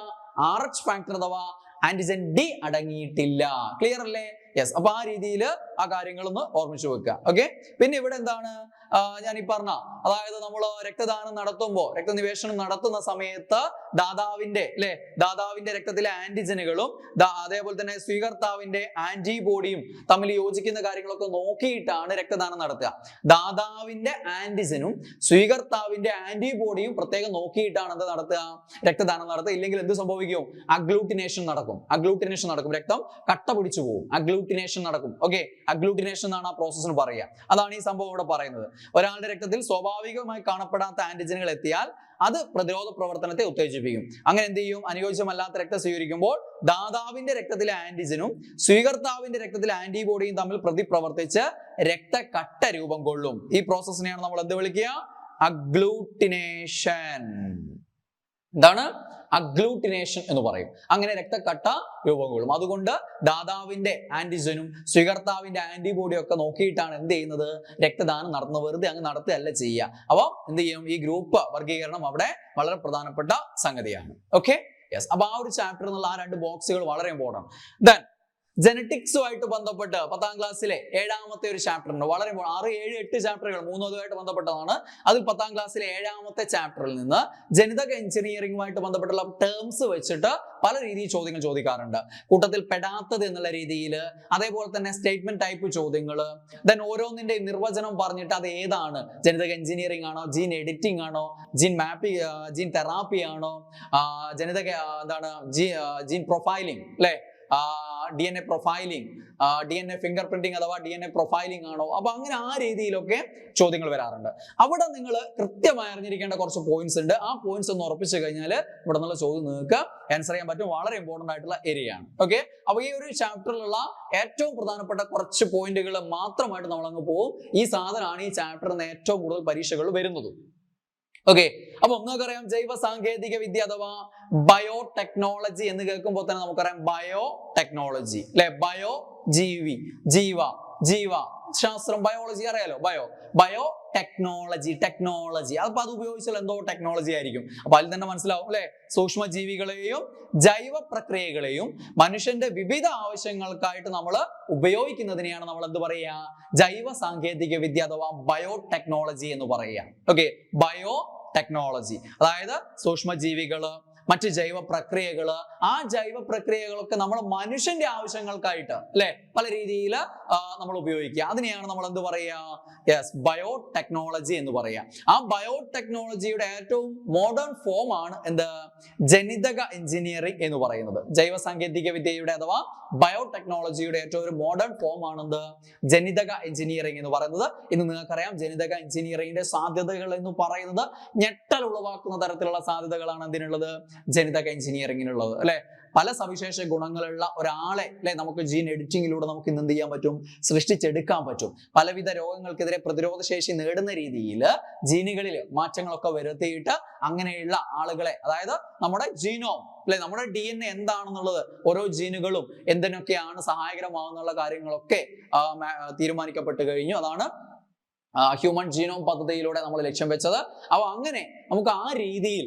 RH ഫാക്ടർ അഥവാ ആന്റിജൻ D അടങ്ങിയിട്ടില്ല. ക്ലിയർ അല്ലേ? യെസ്. അപ്പൊ ആ രീതിയിൽ ആ കാര്യങ്ങളൊന്ന് ഓർമ്മിച്ചു വെക്കുക. ഓക്കെ, പിന്നെ ഇവിടെ എന്താണ് ഞാൻ ഈ പറഞ്ഞ, അതായത് നമ്മൾ രക്തദാനം നടത്തുമ്പോൾ, രക്തനിവേശനം നടത്തുന്ന സമയത്ത് ദാതാവിന്റെ രക്തത്തിലെ ആന്റിജനുകളും അതേപോലെ തന്നെ സ്വീകർത്താവിന്റെ ആന്റിബോഡിയും തമ്മിൽ യോജിക്കുന്ന കാര്യങ്ങളൊക്കെ നോക്കിയിട്ടാണ് രക്തദാനം നടത്തുക. ദാതാവിന്റെ ആന്റിജനും സ്വീകർത്താവിന്റെ ആന്റിബോഡിയും പ്രത്യേകം നോക്കിയിട്ടാണ് എന്ത് നടത്തുക? രക്തദാനം നടത്തുക. ഇല്ലെങ്കിൽ എന്ത് സംഭവിക്കും? അഗ്ലൂട്ടിനേഷൻ നടക്കും. രക്തം കട്ട പിടിച്ചു പോകും. അഗ്ലൂട്ടിനേഷൻ നടക്കും. ഓക്കെ, അഗ്ലൂട്ടിനേഷൻ എന്നാണ് ആ പ്രോസസ്സിന് പറയുക. അതാണ് ഈ സംഭവം ഇവിടെ പറയുന്നത്. ഒരാളുടെ രക്തത്തിൽ സ്വാഭാവികമായി കാണപ്പെടാത്ത ആന്റിജനുകൾ എത്തിയാൽ അത് പ്രതിരോധ പ്രവർത്തനത്തെ ഉത്തേജിപ്പിക്കും. അങ്ങനെ എന്ത് ചെയ്യും? അനുയോജ്യമല്ലാത്ത രക്തം സ്വീകരിക്കുമ്പോൾ ദാതാവിന്റെ രക്തത്തിലെ ആന്റിജനും സ്വീകർത്താവിന്റെ രക്തത്തിലെ ആന്റിബോഡിയും തമ്മിൽ പ്രതിപ്രവർത്തിച്ച് രക്തക്കട്ട രൂപം കൊള്ളും. ഈ പ്രോസസ്സിനെയാണ് നമ്മൾ എന്ത് വിളിക്കുക? അഗ്ലൂട്ടിനേഷൻ. എന്താണ്? അഗ്ലൂട്ടിനേഷൻ എന്ന് പറയും. അങ്ങനെ രക്തക്കട്ട രൂപം കൊള്ളും. അതുകൊണ്ട് ദാതാവിന്റെ ആന്റിജനും സ്വീകർത്താവിന്റെ ആന്റിബോഡിയും ഒക്കെ നോക്കിയിട്ടാണ് എന്ത് ചെയ്യുന്നത്? രക്തദാനം നടത്തുന്നത്. വെറുതെ അങ്ങ് നടത്തുകയല്ല ചെയ്യുക. അപ്പൊ എന്ത് ചെയ്യും? ഈ ഗ്രൂപ്പ് വർഗീകരണം അവിടെ വളരെ പ്രധാനപ്പെട്ട സംഗതിയാണ്. Okay, yes. അപ്പൊ ആ ഒരു ചാപ്റ്റർ എന്നുള്ള ആ രണ്ട് ബോക്സുകൾ വളരെ ഇമ്പോർട്ടന്റ്. ദെൻ ജനറ്റിക്സുമായിട്ട് ബന്ധപ്പെട്ട് 10ാം ക്ലാസ്സിലെ 7ാമത്തെ ഒരു ചാപ്റ്റർ ഉണ്ട്. വളരെ 6, 7, 8 ചാപ്റ്ററുകൾ, 3 അതുമായിട്ട് ബന്ധപ്പെട്ടതാണ്. അതിൽ 10ാം ക്ലാസ്സിലെ 7ാമത്തെ ചാപ്റ്ററിൽ നിന്ന് ജനിതക എഞ്ചിനീയറിംഗുമായിട്ട് ബന്ധപ്പെട്ടുള്ള ടേംസ് വെച്ചിട്ട് പല രീതിയിൽ ചോദ്യങ്ങൾ ചോദിക്കാറുണ്ട്. കൂട്ടത്തിൽ പെടാത്തത് എന്നുള്ള രീതിയിൽ, അതേപോലെ തന്നെ സ്റ്റേറ്റ്മെന്റ് ടൈപ്പ് ചോദ്യങ്ങൾ. ദെൻ ഓരോന്നിന്റെ നിർവചനം പറഞ്ഞിട്ട് അത് ഏതാണ്? ജനിതക എഞ്ചിനീയറിംഗ് ആണോ, ജീൻ എഡിറ്റിംഗ് ആണോ, ജീൻ തെറാപ്പി ആണോ, ജീൻ പ്രൊഫൈലിംഗ്, അല്ലെ? DNA profiling, DNA finger printing അഥവാ DNA പ്രൊഫൈലിംഗ് ആണോ? അപ്പൊ അങ്ങനെ ആ രീതിയിലൊക്കെ ചോദ്യങ്ങൾ വരാറുണ്ട്. അവിടെ നിങ്ങൾ കൃത്യമായി അറിഞ്ഞിരിക്കേണ്ട കുറച്ച് പോയിന്റ്സ് ഉണ്ട്. ആ പോയിന്റ്സ് ഒന്ന് ഉറപ്പിച്ചു കഴിഞ്ഞാൽ ഇവിടെ നിന്നുള്ള ചോദ്യം നിങ്ങൾക്ക് ആൻസർ ചെയ്യാൻ പറ്റും. വളരെ ഇമ്പോർട്ടന്റ് ആയിട്ടുള്ള ഏരിയ ആണ്. ഓക്കെ, അപ്പൊ ഈ ഒരു ചാപ്റ്ററിലുള്ള ഏറ്റവും പ്രധാനപ്പെട്ട കുറച്ച് പോയിന്റുകൾ മാത്രമായിട്ട് നമ്മൾ അങ്ങ് പോകും. ഈ സാധനമാണ് ഈ ചാപ്റ്ററിൽ നിന്ന് ഏറ്റവും കൂടുതൽ പരീക്ഷകൾ വരുന്നത്. ഓക്കെ, അപ്പൊ നമുക്കറിയാം ജൈവ സാങ്കേതിക വിദ്യ അഥവാ ബയോടെക്നോളജി എന്ന് കേൾക്കുമ്പോൾ തന്നെ നമുക്കറിയാം ബയോടെക്നോളജി അല്ലെ, ബയോ ജീവി, ജീവ ശാസ്ത്രം, ബയോളജി അറിയാലോ, ബയോ ടെക്നോളജി അപ്പൊ അത് ഉപയോഗിച്ചാൽ എന്തോ ടെക്നോളജി ആയിരിക്കും. അപ്പൊ അതിൽ തന്നെ മനസ്സിലാവും അല്ലെ, സൂക്ഷ്മജീവികളെയും ജൈവ പ്രക്രിയകളെയും മനുഷ്യന്റെ വിവിധ ആവശ്യങ്ങൾക്കായിട്ട് നമ്മൾ ഉപയോഗിക്കുന്നതിനെയാണ് നമ്മൾ എന്ത് പറയുക, ജൈവ സാങ്കേതിക വിദ്യ അഥവാ ബയോടെക്നോളജി എന്ന് പറയുക. ഓക്കെ, ബയോടെക്നോളജി അതായത് സൂക്ഷ്മജീവികള്, മറ്റ് ജൈവ പ്രക്രിയകള്, ആ ജൈവ പ്രക്രിയകളൊക്കെ നമ്മൾ മനുഷ്യന്റെ ആവശ്യങ്ങൾക്കായിട്ട് അല്ലെ പല രീതിയിൽ നമ്മൾ ഉപയോഗിക്കുക. അതിനെയാണ് നമ്മൾ എന്ത് പറയുക, യെസ്, ബയോടെക്നോളജി എന്ന് പറയുക. ആ ബയോടെക്നോളജിയുടെ ഏറ്റവും മോഡേൺ ഫോം ആണ് എന്ത്, ജനിതക എഞ്ചിനീയറിംഗ് എന്ന് പറയുന്നത്. ജൈവ സാങ്കേതിക വിദ്യയുടെ അഥവാ ബയോടെക്നോളജിയുടെ ഏറ്റവും ഒരു മോഡേൺ ഫോം ആണെന്ത്, ജനിതക എഞ്ചിനീയറിംഗ് എന്ന് പറയുന്നത്. ഇന്ന് നിങ്ങൾക്കറിയാം ജനിതക എഞ്ചിനീയറിംഗിന്റെ സാധ്യതകൾ എന്ന് പറയുന്നത് ഞെട്ടൽ ഉളവാക്കുന്ന തരത്തിലുള്ള സാധ്യതകളാണ് എന്തിനുള്ളത്, ജനിതക എഞ്ചിനീയറിംഗിനുള്ളത് അല്ലെ. പല സവിശേഷ ഗുണങ്ങളുള്ള ഒരാളെ അല്ലെ നമുക്ക് ജീൻ എഡിറ്റിംഗിലൂടെ നമുക്ക് ഇന്ന് എന്ത് ചെയ്യാൻ പറ്റും, സൃഷ്ടിച്ചെടുക്കാൻ പറ്റും. പലവിധ രോഗങ്ങൾക്കെതിരെ പ്രതിരോധ ശേഷി നേടുന്ന രീതിയിൽ ജീനുകളിൽ മാറ്റങ്ങളൊക്കെ വരുത്തിയിട്ട് അങ്ങനെയുള്ള ആളുകളെ, അതായത് നമ്മുടെ ജീനോം അല്ലെ, നമ്മുടെ DNA എന്താണെന്നുള്ളത്, ഓരോ ജീനുകളും എന്തിനൊക്കെയാണ് സഹായകരമാകുന്നുള്ള കാര്യങ്ങളൊക്കെ തീരുമാനിക്കപ്പെട്ട് കഴിഞ്ഞു. അതാണ് ഹ്യൂമൻ ജീനോം പദ്ധതിയിലൂടെ നമ്മൾ ലക്ഷ്യം വെച്ചത്. അപ്പൊ അങ്ങനെ നമുക്ക് ആ രീതിയിൽ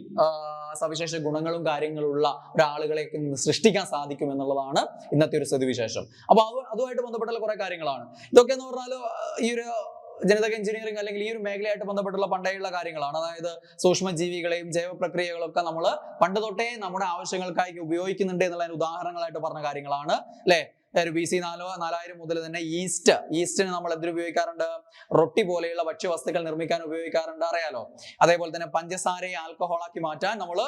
സവിശേഷ ഗുണങ്ങളും കാര്യങ്ങളുള്ള ഒരാളുകളെ സൃഷ്ടിക്കാൻ സാധിക്കും എന്നുള്ളതാണ് ഇന്നത്തെ ഒരു സ്ഥിതിവിശേഷം. അപ്പൊ അതുമായിട്ട് ബന്ധപ്പെട്ടുള്ള കുറെ കാര്യങ്ങളാണ് ഇതൊക്കെ എന്ന് പറഞ്ഞാൽ ഈ ഒരു ജനിതക എഞ്ചിനീയറിംഗ് അല്ലെങ്കിൽ ഈ ഒരു മേഖലയായിട്ട് ബന്ധപ്പെട്ടുള്ള പണ്ടേയുള്ള കാര്യങ്ങളാണ്. അതായത് സൂക്ഷ്മജീവികളെയും ജൈവ പ്രക്രിയകളൊക്കെ നമ്മൾ പണ്ട് തൊട്ടേ നമ്മുടെ ആവശ്യങ്ങൾക്കായി ഉപയോഗിക്കുന്നുണ്ട് എന്നുള്ള ഉദാഹരണങ്ങളായിട്ട് പറഞ്ഞ കാര്യങ്ങളാണ് അല്ലെ. ഒരു BC 4000 മുതൽ തന്നെ ഈസ്റ്റിന് നമ്മൾ എന്തിനു ഉപയോഗിക്കാറുണ്ട്, റൊട്ടി പോലെയുള്ള ഭക്ഷ്യവസ്തുക്കൾ നിർമ്മിക്കാൻ ഉപയോഗിക്കാറുണ്ട്, അറിയാലോ. അതേപോലെ തന്നെ പഞ്ചസാരയെ ആൽക്കഹോളാക്കി മാറ്റാൻ നമ്മൾ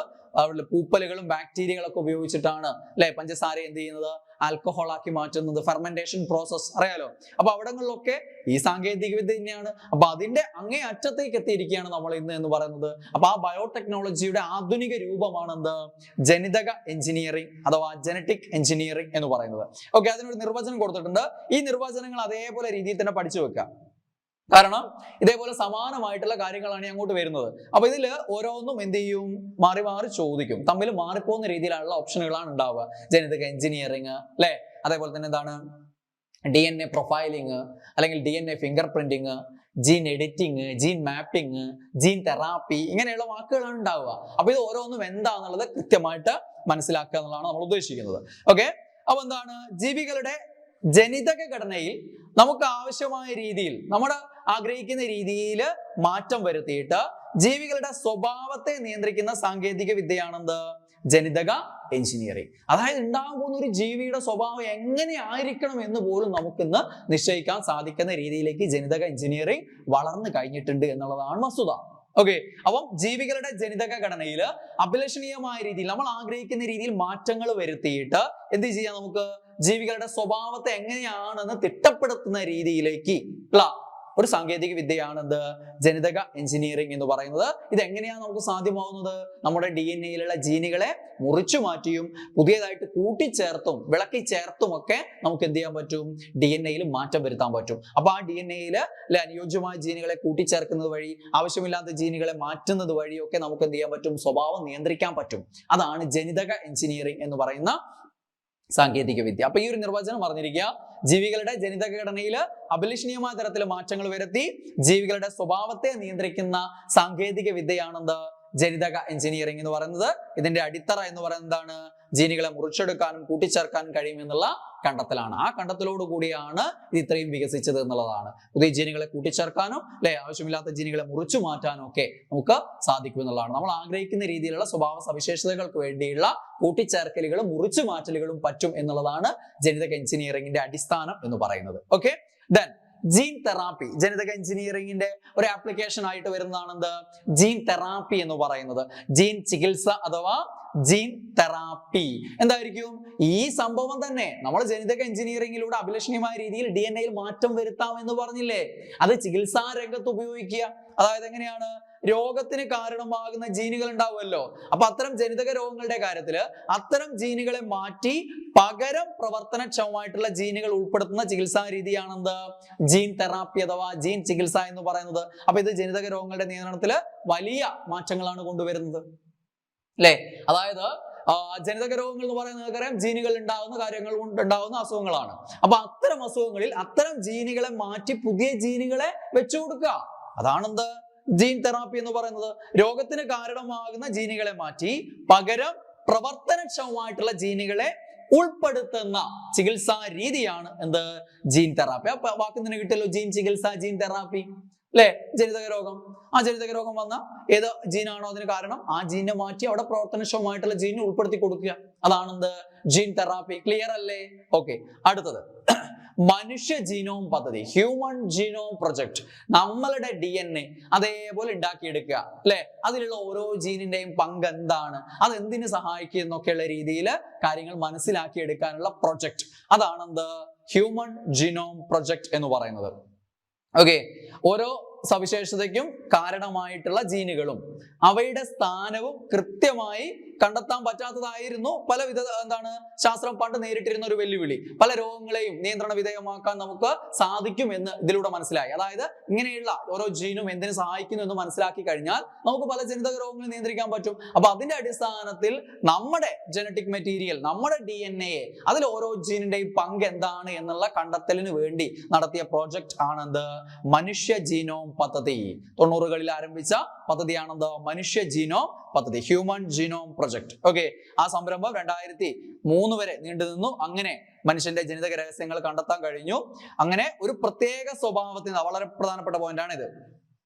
പൂപ്പലുകളും ബാക്ടീരിയകളൊക്കെ ഉപയോഗിച്ചിട്ടാണ് അല്ലെ പഞ്ചസാര എന്ത് ചെയ്യുന്നത്, ആൽക്കഹോളാക്കി മാറ്റുന്നത്, ഫെർമെന്റേഷൻ പ്രോസസ് അറിയാലോ. അപ്പൊ അവിടങ്ങളിലൊക്കെ ഈ സാങ്കേതിക വിദ്യ തന്നെയാണ്. അപ്പൊ അതിന്റെ അങ്ങേ അറ്റത്തേക്ക് എത്തിയിരിക്കുകയാണ് നമ്മൾ ഇന്ന് എന്ന് പറയുന്നത്. അപ്പൊ ആ ബയോടെക്നോളജിയുടെ ആധുനിക രൂപമാണ് എന്ത്, ജനിതക എഞ്ചിനീയറിംഗ് അഥവാ ജനറ്റിക് എഞ്ചിനീയറിംഗ് എന്ന് പറയുന്നത്. ഓക്കെ, അതിനൊരു നിർവചനം കൊടുത്തിട്ടുണ്ട്. ഈ നിർവചനങ്ങൾ അതേപോലെ രീതിയിൽ തന്നെ പഠിച്ചു വെക്കുക. കാരണം ഇതേപോലെ സമാനമായിട്ടുള്ള കാര്യങ്ങളാണ് അങ്ങോട്ട് വരുന്നത്. അപ്പൊ ഇതില് ഓരോന്നും എന്ത് ചെയ്യും, മാറി മാറി ചോദിക്കും, തമ്മിൽ മാറിപ്പോകുന്ന രീതിയിലുള്ള ഓപ്ഷനുകളാണ് ഉണ്ടാവുക. ജനിതക എഞ്ചിനീയറിംഗ് അല്ലെ, അതേപോലെ തന്നെ എന്താണ് DNA പ്രൊഫൈലിംഗ്, അല്ലെങ്കിൽ DNA finger printing, gene editing, gene mapping, gene therapy, ഇങ്ങനെയുള്ള വാക്കുകളാണ് ഉണ്ടാവുക. അപ്പൊ ഇത് ഓരോന്നും എന്താണെന്നുള്ളത് കൃത്യമായിട്ട് മനസ്സിലാക്കുക എന്നുള്ളതാണ് നമ്മൾ ഉദ്ദേശിക്കുന്നത്. ഓക്കെ, അപ്പൊ എന്താണ്, ജീവികളുടെ ജനിതക ഘടനയിൽ നമുക്ക് ആവശ്യമായ രീതിയിൽ, നമ്മുടെ ആഗ്രഹിക്കുന്ന രീതിയിൽ മാറ്റം വരുത്തിയിട്ട് ജീവികളുടെ സ്വഭാവത്തെ നിയന്ത്രിക്കുന്ന സാങ്കേതിക വിദ്യയാണെന്ത്, ജനിതക എഞ്ചിനീയറിംഗ്. അതായത് ഉണ്ടാകാൻ പോകുന്ന ഒരു ജീവിയുടെ സ്വഭാവം എങ്ങനെ ആയിരിക്കണം എന്ന് പോലും നമുക്കിന്ന് നിശ്ചയിക്കാൻ സാധിക്കുന്ന രീതിയിലേക്ക് ജനിതക എഞ്ചിനീയറിംഗ് വളർന്നു കഴിഞ്ഞിട്ടുണ്ട് എന്നുള്ളതാണ് വസ്തുത. ഓക്കെ, അപ്പം ജീവികളുടെ ജനിതക ഘടനയിൽ അഭിലഷണീയമായ രീതിയിൽ നമ്മൾ ആഗ്രഹിക്കുന്ന രീതിയിൽ മാറ്റങ്ങൾ വരുത്തിയിട്ട് എന്ത് ചെയ്യാം, നമുക്ക് ജീവികളുടെ സ്വഭാവത്തെ എങ്ങനെയാണെന്ന് തിട്ടപ്പെടുത്തുന്ന രീതിയിലേക്ക് ഒരു സാങ്കേതിക വിദ്യയാണ് എന്ത്, ജനിതക എഞ്ചിനീയറിംഗ് എന്ന് പറയുന്നത്. ഇത് എങ്ങനെയാണ് നമുക്ക് സാധ്യമാവുന്നത്, നമ്മുടെ DNAയിലുള്ള ജീനുകളെ മുറിച്ചു മാറ്റിയും പുതിയതായിട്ട് കൂട്ടിച്ചേർത്തും വിളക്കി ചേർത്തും ഒക്കെ നമുക്ക് എന്ത് ചെയ്യാൻ പറ്റും, DNA-യിൽ മാറ്റം വരുത്താൻ പറ്റും. അപ്പൊ ആ DNA-യിൽ അനുയോജ്യമായ ജീനുകളെ കൂട്ടിച്ചേർക്കുന്നത് വഴി ആവശ്യമില്ലാത്ത ജീനുകളെ മാറ്റുന്നത് വഴിയൊക്കെ നമുക്ക് എന്ത് ചെയ്യാൻ പറ്റും, സ്വഭാവം നിയന്ത്രിക്കാൻ പറ്റും. അതാണ് ജനിതക എഞ്ചിനീയറിംഗ് എന്ന് പറയുന്ന സാങ്കേതിക വിദ്യ. അപ്പൊ ഈ ഒരു നിർവചനം പറഞ്ഞിരിക്കുക, ജീവികളുടെ ജനിതക ഘടനയിൽ അഭിലഷണീയമായ തരത്തിൽ മാറ്റങ്ങൾ വരുത്തി ജീവികളുടെ സ്വഭാവത്തെ നിയന്ത്രിക്കുന്ന സാങ്കേതിക വിദ്യയാണെന്ത്, ജനിതക എഞ്ചിനീയറിംഗ് എന്ന് പറയുന്നത്. ഇതിന്റെ അടിത്തറ എന്ന് പറയുന്നത് എന്താണ്, ജീനുകളെ മുറിച്ചെടുക്കാനും കൂട്ടിച്ചേർക്കാനും കഴിയുമെന്നുള്ള കണ്ടെത്തലാണ്. ആ കണ്ടെത്തലോട് കൂടിയാണ് ഇത് ഇത്രയും വികസിച്ചത് എന്നുള്ളതാണ്. പുതിയ ജീനുകളെ കൂട്ടിച്ചേർക്കാനും അല്ലെ ആവശ്യമില്ലാത്ത ജീനുകളെ മുറിച്ചു മാറ്റാനും ഒക്കെ നമുക്ക് സാധിക്കും എന്നുള്ളതാണ്. നമ്മൾ ആഗ്രഹിക്കുന്ന രീതിയിലുള്ള സ്വഭാവ സവിശേഷതകൾക്ക് വേണ്ടിയുള്ള കൂട്ടിച്ചേർക്കലുകളും മുറിച്ചു മാറ്റലുകളും പറ്റും എന്നുള്ളതാണ് ജനിതക എഞ്ചിനീയറിംഗിന്റെ അടിസ്ഥാനം എന്ന് പറയുന്നത്. ഓക്കെ, ദെൻ ജീൻ തെറാപ്പി, ജനിതക എഞ്ചിനീയറിംഗിന്റെ ഒരു ആപ്ലിക്കേഷൻ ആയിട്ട് വരുന്നതാണ് എന്ത്, ജീൻ തെറാപ്പി എന്ന് പറയുന്നത്. ജീൻ ചികിത്സ അഥവാ ജീൻ തെറാപ്പി എന്തായിരിക്കും, ഈ സംഭവം തന്നെ നമ്മൾ ജനിതക എഞ്ചിനീയറിംഗിലൂടെ അഭിലഷണീയമായ രീതിയിൽ DNA-യിൽ മാറ്റം വരുത്താം എന്ന് പറഞ്ഞില്ലേ, അത് ചികിത്സാ രംഗത്ത് ഉപയോഗിക്കുക. അതായത് എങ്ങനെയാണ്, രോഗത്തിന് കാരണമാകുന്ന ജീനുകൾ ഉണ്ടാവുമല്ലോ. അപ്പൊ അത്തരം ജനിതക രോഗങ്ങളുടെ കാര്യത്തില് അത്തരം ജീനുകളെ മാറ്റി പകരം പ്രവർത്തനക്ഷമമായിട്ടുള്ള ജീനുകൾ ഉൾപ്പെടുത്തുന്ന ചികിത്സാ രീതിയാണെന്ത്? ജീൻ തെറാപ്പി അഥവാ ജീൻ ചികിത്സ എന്ന് പറയുന്നത്. അപ്പൊ ഇത് ജനിതക രോഗങ്ങളുടെ നിയന്ത്രണത്തില് വലിയ മാറ്റങ്ങളാണ് കൊണ്ടുവരുന്നത് അല്ലെ. അതായത് ജനിതക രോഗങ്ങൾ എന്ന് പറയുന്നത് നിങ്ങൾക്കറിയാം ജീനുകൾ ഉണ്ടാകുന്ന കാര്യങ്ങൾ കൊണ്ട് ഉണ്ടാകുന്ന അസുഖങ്ങളാണ്. അപ്പൊ അത്തരം അസുഖങ്ങളിൽ അത്തരം ജീനുകളെ മാറ്റി പുതിയ ജീനുകളെ വെച്ചു കൊടുക്കുക, അതാണെന്ത്? ജീൻ തെറാപ്പി എന്ന് പറയുന്നത്. രോഗത്തിന് കാരണമാകുന്ന ജീനുകളെ മാറ്റി പകരം പ്രവർത്തനക്ഷമമായിട്ടുള്ള ജീനുകളെ ഉൾപ്പെടുത്തുന്ന ചികിത്സാ രീതിയാണ് എന്ത്? Gene therapy. അപ്പൊ വാക്ക് തന്നെ കിട്ടിയല്ലോ, ജീൻ ചികിത്സ, ജീൻ തെറാപ്പി അല്ലെ. ജനിതക രോഗം, ആ ജനിതക രോഗം വന്ന ഏത് ജീനാണോ അതിന് കാരണം ആ ജീനെ മാറ്റി അവിടെ പ്രവർത്തനക്ഷമമായിട്ടുള്ള ജീനെ ഉൾപ്പെടുത്തി കൊടുക്കുക, അതാണെന്ത്? Gene therapy. ക്ലിയർ അല്ലേ? ഓക്കെ. അടുത്തത് മനുഷ്യ ജീനോം പദ്ധതി, ഹ്യൂമൻ ജീനോം പ്രൊജക്ട്. നമ്മളുടെ DNA അതേപോലെ ഉണ്ടാക്കിയെടുക്കുക അല്ലെ. അതിലുള്ള ഓരോ ജീനിന്റെയും പങ്ക് എന്താണ്, അത് എന്തിനു സഹായിക്കും എന്നൊക്കെയുള്ള രീതിയിൽ കാര്യങ്ങൾ മനസ്സിലാക്കിയെടുക്കാനുള്ള പ്രൊജക്ട്, അതാണെന്ത്? ഹ്യൂമൻ ജീനോം പ്രൊജക്ട് എന്ന് പറയുന്നത്. ഓക്കെ. ഓരോ സവിശേഷതയ്ക്കും കാരണമായിട്ടുള്ള ജീനുകളും അവയുടെ സ്ഥാനവും കൃത്യമായി കണ്ടെത്താൻ പറ്റാത്തതായിരുന്നു പലവിധ ശാസ്ത്രം പണ്ട് നേരിട്ടിരുന്ന ഒരു വെല്ലുവിളി. പല രോഗങ്ങളെയും നിയന്ത്രണ വിധേയമാക്കാൻ നമുക്ക് സാധിക്കും എന്ന് ഇതിലൂടെ മനസ്സിലായി. അതായത് ഇങ്ങനെയുള്ള ഓരോ ജീനും എന്തിനു സഹായിക്കുന്നു എന്ന് മനസ്സിലാക്കി കഴിഞ്ഞാൽ നമുക്ക് പല ജനിതക രോഗങ്ങളെ നിയന്ത്രിക്കാൻ പറ്റും. അപ്പൊ അതിന്റെ അടിസ്ഥാനത്തിൽ നമ്മുടെ ജനറ്റിക് മെറ്റീരിയൽ, നമ്മുടെ DNA അതിൽ ഓരോ ജീനിന്റെയും പങ്ക് എന്താണ് എന്നുള്ള കണ്ടെത്തലിന് വേണ്ടി നടത്തിയ പ്രോജക്റ്റ് ആണെന്ത്? മനുഷ്യ ജീനോം പദ്ധതി. 90കളിൽ ആരംഭിച്ച പദ്ധതിയാണെന്ത്? മനുഷ്യ ജീനോം പദ്ധതി, ഹ്യൂമൻ ജീനോം പ്രൊജക്ട്. ഓക്കെ. ആ സംരംഭം 2003 വരെ നീണ്ടു നിന്നു. അങ്ങനെ മനുഷ്യന്റെ ജനിതക രഹസ്യങ്ങൾ കണ്ടെത്താൻ കഴിഞ്ഞു. അങ്ങനെ ഒരു പ്രത്യേക സ്വഭാവത്തിന്, വളരെ പ്രധാനപ്പെട്ട പോയിന്റ് ആണ് ഇത്.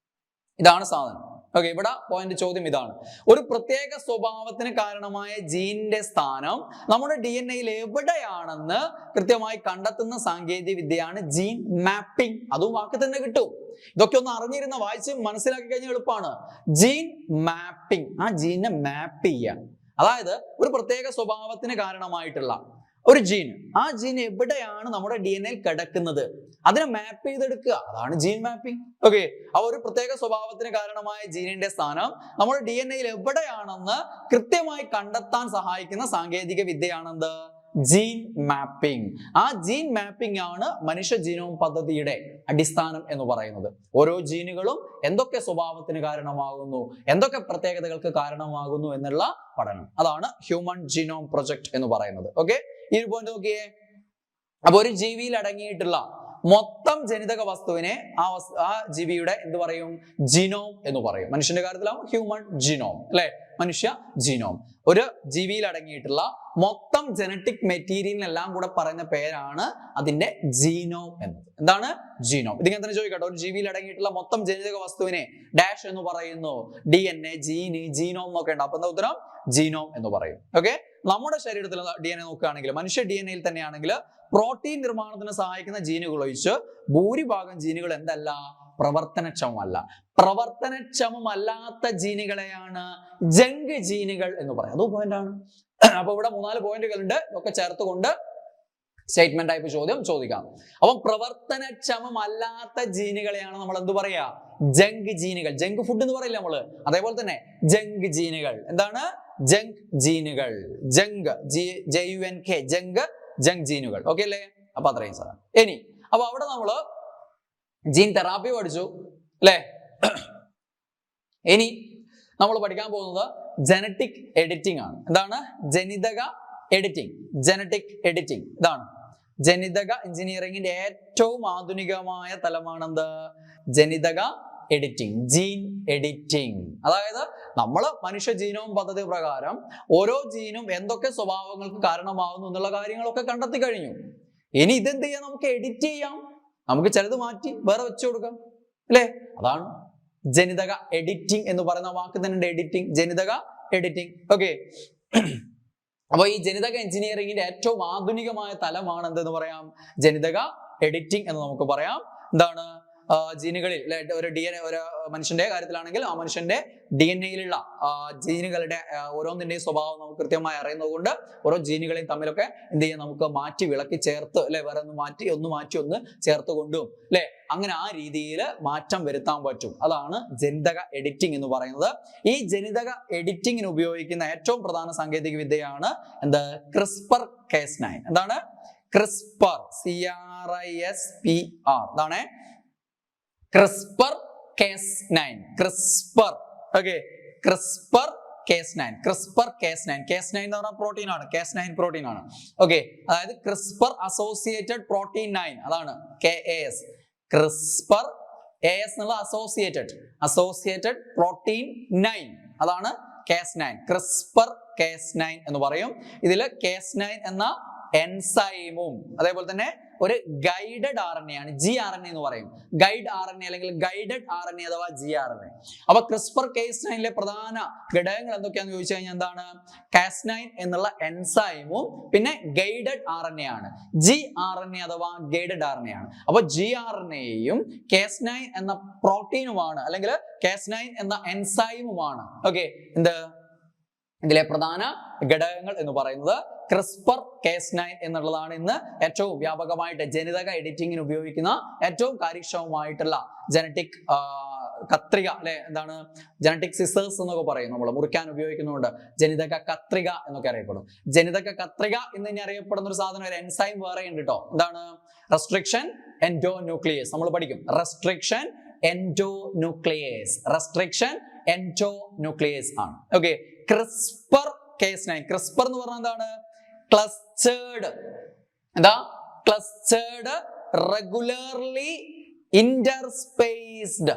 ഇതാണ് സാധനം. ഓക്കെ. ഇവിടെ പോയിന്റ്, ചോദ്യം ഇതാണ്: ഒരു പ്രത്യേക സ്വഭാവത്തിന് കാരണമായ ജീനിന്റെ സ്ഥാനം നമ്മുടെ DNAയിൽ എവിടെയാണെന്ന് കൃത്യമായി കണ്ടെത്തുന്ന സാങ്കേതിക വിദ്യയാണ് ജീൻ മാപ്പിംഗ്. അതും വാക്ക് തന്നെ കിട്ടും. ഇതൊക്കെ ഒന്ന് അറിഞ്ഞിരുന്ന, വായിച്ച് മനസ്സിലാക്കി കഴിഞ്ഞാൽ എളുപ്പമാണ്. ജീൻ മാപ്പിംഗ്, ആ ജീനെ മാപ്പ് ചെയ്യുക. അതായത് ഒരു പ്രത്യേക സ്വഭാവത്തിന് കാരണമായിട്ടുള്ള ഒരു ജീൻ, ആ ജീൻ എവിടെയാണ് നമ്മുടെ DNAയിൽ കിടക്കുന്നത് അതിനെ മാപ്പ് ചെയ്തെടുക്കുക, അതാണ് ജീൻ മാപ്പിംഗ്. ഓക്കെ. ആ ഒരു പ്രത്യേക സ്വഭാവത്തിന് കാരണമായ ജീനിന്റെ സ്ഥാനം നമ്മുടെ DNAയിൽ എവിടെയാണെന്ന് കൃത്യമായി കണ്ടെത്താൻ സഹായിക്കുന്ന സാങ്കേതിക വിദ്യയാണെന്ത്? Gene mapping. ആ ജീൻ മാപ്പിംഗ് ആണ് മനുഷ്യ ജീനോം പദ്ധതിയുടെ അടിസ്ഥാനം എന്ന് പറയുന്നത്. ഓരോ ജീനുകളും എന്തൊക്കെ സ്വഭാവത്തിന് കാരണമാകുന്നു, എന്തൊക്കെ പ്രത്യേകതകൾക്ക് കാരണമാകുന്നു എന്നുള്ള പഠനം, അതാണ് ഹ്യൂമൻ ജീനോം പ്രൊജക്ട് എന്ന് പറയുന്നത്. ഓക്കെ. ഈ ഒരു പോയിന്റ് നോക്കിയേ. അപ്പൊ ഒരു ജീവിയിൽ അടങ്ങിയിട്ടുള്ള മൊത്തം ജനിതക വസ്തുവിനെ ആ ജീവിയുടെ എന്ത് പറയും? ജീനോം എന്ന് പറയും. മനുഷ്യന്റെ കാര്യത്തിലാവും ഹ്യൂമൻ ജീനോം അല്ലെ, മനുഷ്യ ജീനോം. ഒരു ജീവിയിൽ അടങ്ങിയിട്ടുള്ള മൊത്തം ജനറ്റിക് മെറ്റീരിയലിനെല്ലാം കൂടെ പറയുന്ന പേരാണ് അതിന്റെ ജീനോം എന്നത്. എന്താണ്? ജീനോം. ഇതിങ്ങനെ തന്നെ ചോദിക്കട്ടെ, ഒരു ജീവിയിൽ അടങ്ങിയിട്ടുള്ള മൊത്തം ജനിതക വസ്തുവിനെ ഡാഷ് എന്ന് പറയുന്നു. DNA, ജീന്, ജീനോം എന്നൊക്കെ ഉണ്ട്. അപ്പൊ എന്താ ഉത്തരം? ജീനോം എന്ന് പറയും. ഓക്കെ. നമ്മുടെ ശരീരത്തിൽ DNA നോക്കുകയാണെങ്കിൽ, മനുഷ്യ DNAയിൽ തന്നെയാണെങ്കിൽ പ്രോട്ടീൻ നിർമ്മാണത്തിന് സഹായിക്കുന്ന ജീനുകൾ ഒഴിച്ച് ഭൂരിഭാഗം ജീനുകൾ എന്തല്ല? പ്രവർത്തനക്ഷമമല്ല. പ്രവർത്തനക്ഷമമല്ലാത്ത ജീനുകളെയാണ് ജങ്ക് ജീനുകൾ എന്ന് പറയാം. അതും പോയിന്റ് ആണ്. അപ്പൊ ഇവിടെ 3-4 പോയിന്റുകൾ ഉണ്ട്. ഇതൊക്കെ ചേർത്തുകൊണ്ട് സ്റ്റേറ്റ്മെന്റ് ടൈപ്പ് ചോദ്യം ചോദിക്കാം. അപ്പം പ്രവർത്തനക്ഷമമല്ലാത്ത ജീനുകളെയാണ് നമ്മൾ എന്ത് പറയാ? ജങ്ക് ജീനുകൾ. ജങ്ക് ഫുഡ് എന്ന് പറയില്ല നമ്മള്, അതേപോലെ തന്നെ ജങ്ക് ജീനുകൾ. എന്താണ്? ജങ്ക് ജീനുകൾ. ജങ്ക്, JUNK, ജങ്ക്, ജങ്ക് ജീനുകൾ. ഓക്കെ അല്ലേ? അപ്പൊ അത്രയും സാധനം. ഇനി അപ്പൊ അവിടെ നമ്മള് ജീൻ തെറാപ്പി പഠിച്ചു അല്ലെ. ഇനി നമ്മൾ പഠിക്കാൻ പോകുന്നത് ജനറ്റിക് എഡിറ്റിംഗ് ആണ്. എന്താണ്? ജനിതക എഡിറ്റിംഗ്. ജനറ്റിക് എഡിറ്റിംഗ് ഇതാണ് ജനിതക എഞ്ചിനീയറിംഗിന്റെ ഏറ്റവും ആധുനികമായ തലമാണെന്ത്? ജനിതക എഡിറ്റിംഗ്, ജീൻ എഡിറ്റിംഗ്. അതായത് നമ്മൾ മനുഷ്യ ജീനോം പദ്ധതി പ്രകാരം ഓരോ ജീനും എന്തൊക്കെ സ്വഭാവങ്ങൾക്ക് കാരണമാകുന്നു എന്നുള്ള കാര്യങ്ങളൊക്കെ കണ്ടെത്തി കഴിഞ്ഞു. ഇനി ഇതെന്ത് ചെയ്യാം? നമുക്ക് എഡിറ്റ് ചെയ്യാം. നമുക്ക് ചിലത് മാറ്റി വേറെ വെച്ചു കൊടുക്കാം അല്ലെ. അതാണ് ജനിതക എഡിറ്റിംഗ് എന്ന് പറയുന്ന വാക്ക് തന്നെ എഡിറ്റിംഗ്, ജനിതക എഡിറ്റിംഗ്. ഓക്കെ. അപ്പൊ ഈ ജനിതക എഞ്ചിനീയറിംഗിന്റെ ഏറ്റവും ആധുനികമായ തലമാണ് എന്തെന്ന് പറയാം? ജനിതക എഡിറ്റിംഗ് എന്ന് നമുക്ക് പറയാം. എന്താണ്? ജീനുകളിൽ ഒരു ഒരു മനുഷ്യന്റെ കാര്യത്തിലാണെങ്കിൽ ആ മനുഷ്യന്റെ DNA-യിലുള്ള ജീനുകളുടെ ഓരോന്നിന്റെയും സ്വഭാവം നമുക്ക് കൃത്യമായി അറിയുന്നത് കൊണ്ട് ഓരോ ജീനുകളെയും തമ്മിലൊക്കെ എന്ത് ചെയ്യാം, നമുക്ക് മാറ്റി വിളക്കി ചേർത്ത് അല്ലെ, വേറെ ഒന്ന് മാറ്റി ഒന്ന് ചേർത്ത് കൊണ്ടും അല്ലെ, അങ്ങനെ ആ രീതിയിൽ മാറ്റം വരുത്താൻ പറ്റും. അതാണ് ജനിതക എഡിറ്റിംഗ് എന്ന് പറയുന്നത്. ഈ ജനിതക എഡിറ്റിംഗിന് ഉപയോഗിക്കുന്ന ഏറ്റവും പ്രധാന സാങ്കേതിക വിദ്യയാണ് എന്ത്, CRISPR-Cas9. എന്താണ് CRISPR, CRISPR, ഇതാണ് CRISPR-Cas9. CRISPR, okay, CRISPR-Cas9. Cas9 എന്ന് പറഞ്ഞാൽ പ്രോട്ടീൻ ആണ്, Cas9 പ്രോട്ടീൻ ആണ്. ഓക്കെ, അതായത് CRISPR അസോസിയേറ്റഡ് പ്രോട്ടീൻ 9, അതാണ് KAS. CRISPR AS എന്നുള്ള അസോസിയേറ്റഡ് പ്രോട്ടീൻ 9, അതാണ് Cas9. CRISPR-Cas9 എന്ന് പറയും. ഇതിൽ Cas9 എന്ന എൻസൈമും അതേപോലെ തന്നെ ഒരു ഗൈഡഡ് RNA ആണ്, gRNA എന്ന് പറയും. ഗൈഡ് RNA അല്ലെങ്കിൽ ഗൈഡഡ് RNA അഥവാ gRNA. അപ്പൊ CRISPR-Cas9ലെ പ്രധാന ഘടകങ്ങൾ എന്തൊക്കെയാണെന്ന് ചോദിച്ചു കഴിഞ്ഞാൽ എന്താണ്, Cas9 എന്നുള്ള എൻസൈമും പിന്നെ ഗൈഡഡ് RNA ആണ്, gRNA അഥവാ ഗൈഡഡ് RNA ആണ്. അപ്പൊ gRNAയും Cas9 എന്ന പ്രോട്ടീനുമാണ് അല്ലെങ്കിൽ Cas9 എന്ന എൻസൈമുമാണ് ഓക്കെ എന്ത് ഇതിലെ പ്രധാന ഘടകങ്ങൾ എന്ന് പറയുന്നത്. CRISPR-Cas9 എന്നുള്ളതാണ് ഇന്ന് ഏറ്റവും വ്യാപകമായിട്ട് ജനിതക എഡിറ്റിംഗിന് ഉപയോഗിക്കുന്ന ഏറ്റവും കാര്യക്ഷമമായിട്ടുള്ള ജനറ്റിക് കത്രിക അല്ലെ, എന്താണ് ജനറ്റിക് സിസേഴ്സ് എന്നൊക്കെ പറയും, നമ്മൾ മുറിക്കാൻ ഉപയോഗിക്കുന്നുണ്ട്. ജനിതക കത്രിക എന്നൊക്കെ അറിയപ്പെടും. ജനിതക കത്രിക എന്ന് ഇനി അറിയപ്പെടുന്ന ഒരു സാധനം, ഒരു എൻസൈം വേറെ ഉണ്ട് കേട്ടോ. എന്താണ്, റെസ്ട്രിക്ഷൻ എൻഡോന്യൂക്ലിയേസ്. നമ്മൾ പഠിക്കും റെസ്ട്രിക്ഷൻ എൻഡോന്യൂക്ലിയേസ് ആണ്. Okay, CRISPR-Cas9. CRISPR എന്ന് പറഞ്ഞാൽ എന്താണ്, ക്ലസ്റ്റേർഡ് റെഗുലർലി ഇന്റർസ്പേസ്ഡ്